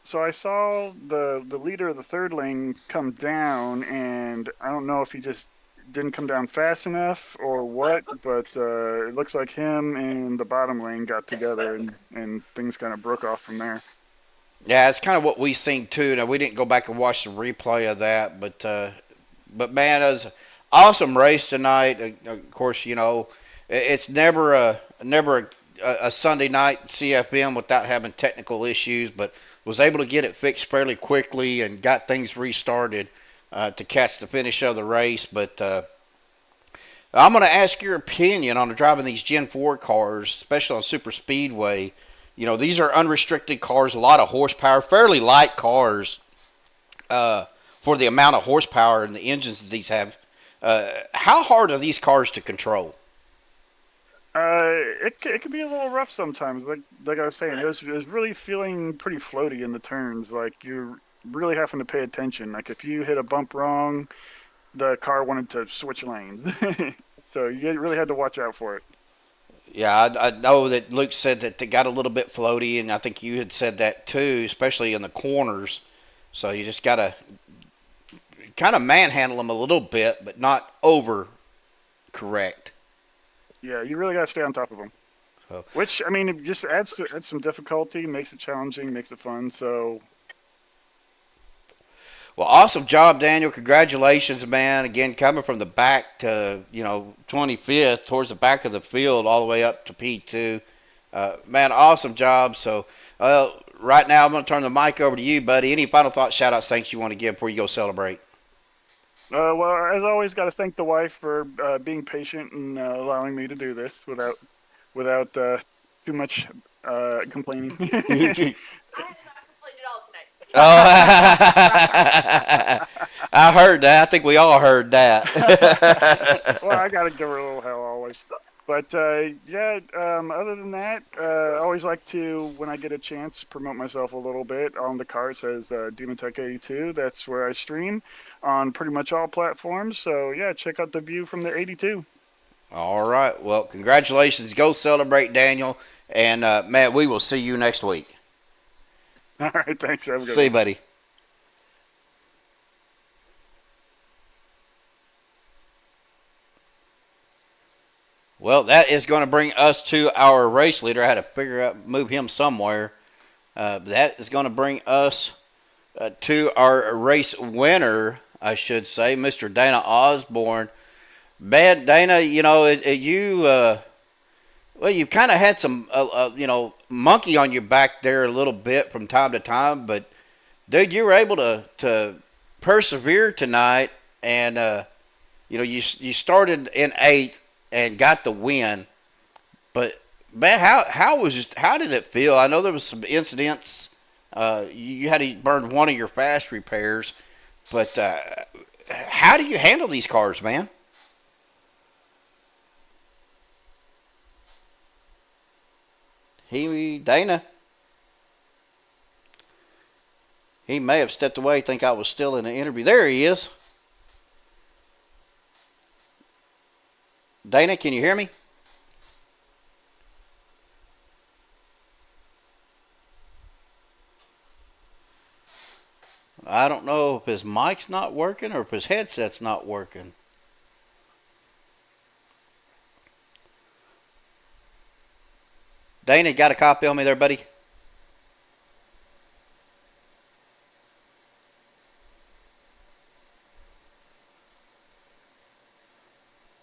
So I saw the leader of the third lane come down, and I don't know if he just didn't come down fast enough or what, but it looks like him and the bottom lane got together, and things kind of broke off from there. Yeah, it's kind of what we seen too. Now, we didn't go back and watch the replay of that, but man, it was awesome race tonight. Of course, it's never a Sunday night CFM without having technical issues, but was able to get it fixed fairly quickly and got things restarted to catch the finish of the race. But I'm going to ask your opinion on driving these Gen 4 cars, especially on Super Speedway. These are unrestricted cars, a lot of horsepower, fairly light cars for the amount of horsepower and the engines that these have. How hard are these cars to control? It could be a little rough sometimes. Like I was saying, it was really feeling pretty floaty in the turns. Like you're really having to pay attention. Like if you hit a bump wrong, the car wanted to switch lanes. So you really had to watch out for it. Yeah, I know that Luke said that they got a little bit floaty, and I think you had said that too, especially in the corners. So you just got to kind of manhandle them a little bit, but not over correct. Yeah, you really got to stay on top of them. So, which, I mean, it just adds some difficulty, makes it challenging, makes it fun. So, well, awesome job, Daniel. Congratulations, man. Again, coming from the back to, 25th, towards the back of the field, all the way up to P2. Man, awesome job. So, right now, I'm going to turn the mic over to you, buddy. Any final thoughts, shout-outs, thanks you want to give before you go celebrate? Well, as always, got to thank the wife for being patient and allowing me to do this without too much complaining. I have not complained at all tonight. Oh, I heard that. I think we all heard that. Well, I got to give her a little hell always. But, other than that, I always like to, when I get a chance, promote myself a little bit. On the car it says Demon-Tech 82. That's where I stream on pretty much all platforms. So, yeah, check out the view from the 82. All right. Well, congratulations. Go celebrate, Daniel. And, Matt, we will see you next week. All right, thanks. Have a good See you, one. buddy. Well, that is going to bring us to our race leader. I had to move him somewhere. That is going to bring us to our race winner, I should say, Mr. Dana Osborne. Man, Dana, you've kind of had some, monkey on your back there a little bit from time to time, but dude, you were able to persevere tonight and You know, you started in 8th and got the win, but man, how did it feel? I know there was some incidents. You had to burn one of your fast repairs, but how do you handle these cars, man? Dana. He may have stepped away. Think I was still in the interview. There he is. Dana, can you hear me? I don't know if his mic's not working or if his headset's not working. Dana, got a copy on me there, buddy?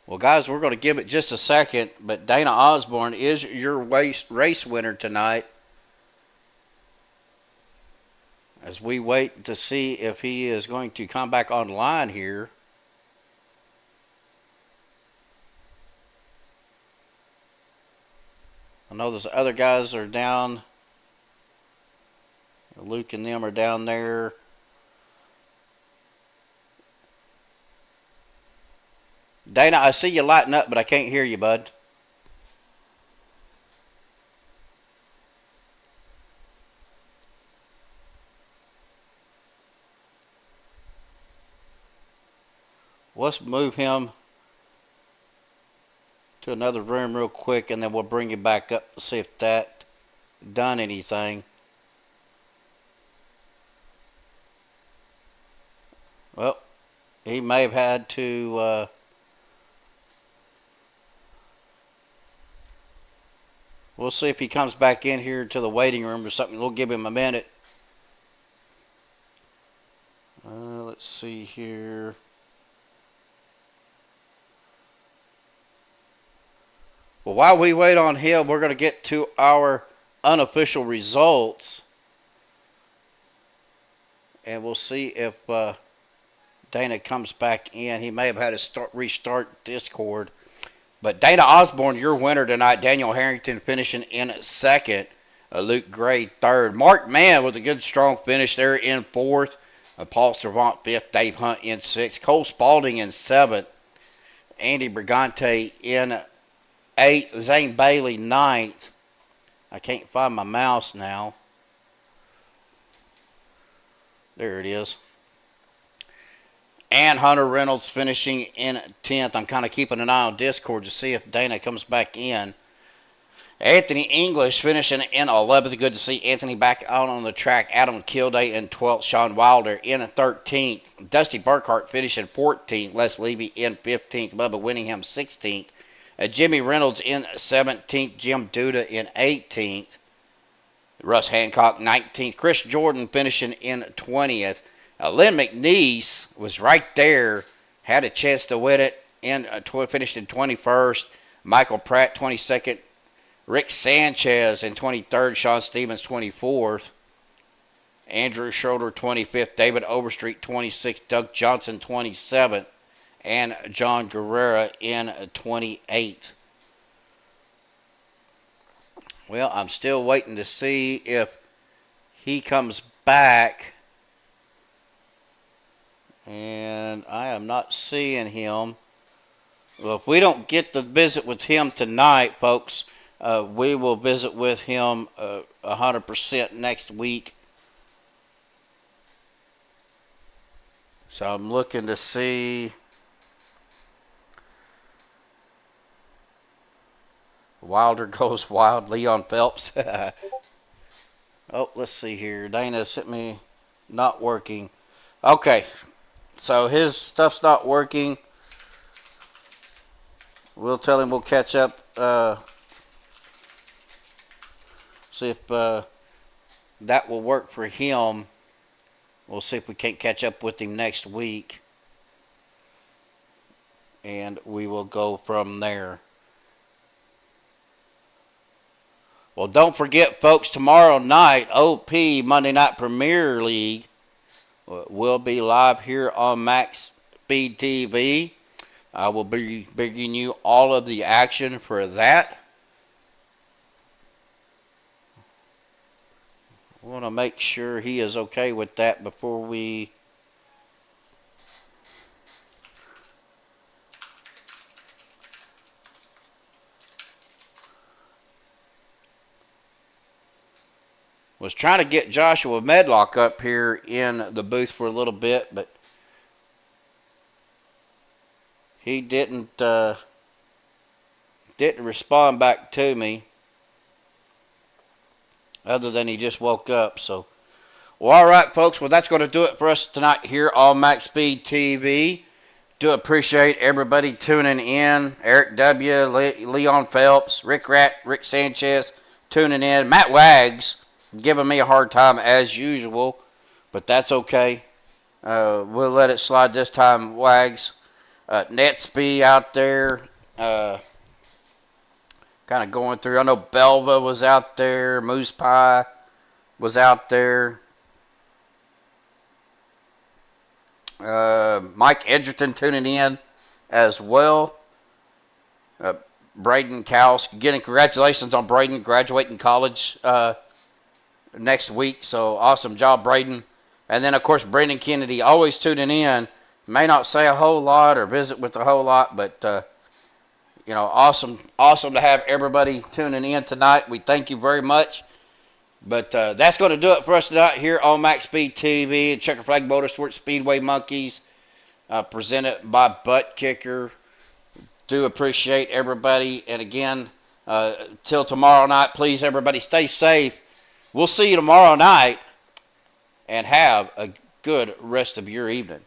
Well, guys, we're going to give it just a second, but Dana Osborne is your race winner tonight. As we wait to see if he is going to come back online here. I know those other guys are down. Luke and them are down there. Dana, I see you lighting up, but I can't hear you, bud. Let's move him to another room real quick, and then we'll bring you back up to see if that done anything. Well, he may have had to we'll see if he comes back in here to the waiting room or something. We'll give him a minute. Let's see here. Well, while we wait on him, we're going to get to our unofficial results. And we'll see if Dana comes back in. He may have had to restart Discord. But Dana Osborne, your winner tonight. Daniel Harrington finishing in 2nd. Luke Gray 3rd. Mark Mann with a good, strong finish there in 4th. Paul Servant 5th. Dave Hunt in 6th. Cole Spalding in 7th. Andy Brigante in 8th. Zane Bailey 9th. I can't find my mouse now. There it is. And Hunter Reynolds finishing in 10th. I'm kind of keeping an eye on Discord to see if Dana comes back in. Anthony English finishing in 11th. Good to see Anthony back out on the track. Adam Kilday in 12th. Sean Wilder in 13th. Dusty Burkhart finishing 14th. Les Levy in 15th. Bubba Winningham 16th. Jimmy Reynolds in 17th. Jim Duda in 18th. Russ Hancock 19th. Chris Jordan finishing in 20th. Lynn McNeese was right there. Had a chance to win it. Finished in 21st. Michael Pratt 22nd. Rick Sanchez in 23rd. Sean Stevens 24th. Andrew Schroeder 25th. David Overstreet 26th. Doug Johnson 27th. And John Guerrera in 28th. Well, I'm still waiting to see if he comes back. And I am not seeing him. Well, if we don't get to visit with him tonight, folks, we will visit with him 100% next week. So I'm looking to see. Wilder goes wild. Leon Phelps. Oh, let's see here. Dana sent me not working. Okay. So his stuff's not working. We'll tell him we'll catch up. See if that will work for him. We'll see if we can't catch up with him next week. And we will go from there. Well, don't forget, folks, tomorrow night, OP, Monday Night Premier League, will be live here on MaxspeedTV. I will be bringing you all of the action for that. I want to make sure he is okay with that before we... Was trying to get Joshua Medlock up here in the booth for a little bit, but he didn't respond back to me, other than he just woke up. So, well, all right, folks. Well, that's going to do it for us tonight here on Maxspeed TV. Do appreciate everybody tuning in. Eric W., Leon Phelps, Rick Rat, Rick Sanchez tuning in. Matt Wags giving me a hard time as usual, but that's okay. We'll let it slide this time, Wags. Netsby out there, kind of going through. I know Belva was out there. Moose Pie was out there. Mike Edgerton tuning in as well. Braden Cowles, getting congratulations on Braden graduating college next week. So awesome job, Braden. And then, of course, Brendan Kennedy always tuning in. May not say a whole lot or visit with a whole lot, but, you know, awesome to have everybody tuning in tonight. We thank you very much. But that's going to do it for us tonight here on Maxspeed TV. Checkered Flag Motorsports Speedway Monkeys, presented by Buttkicker. Do appreciate everybody. And again, till tomorrow night, please, everybody, stay safe. We'll see you tomorrow night, and have a good rest of your evening.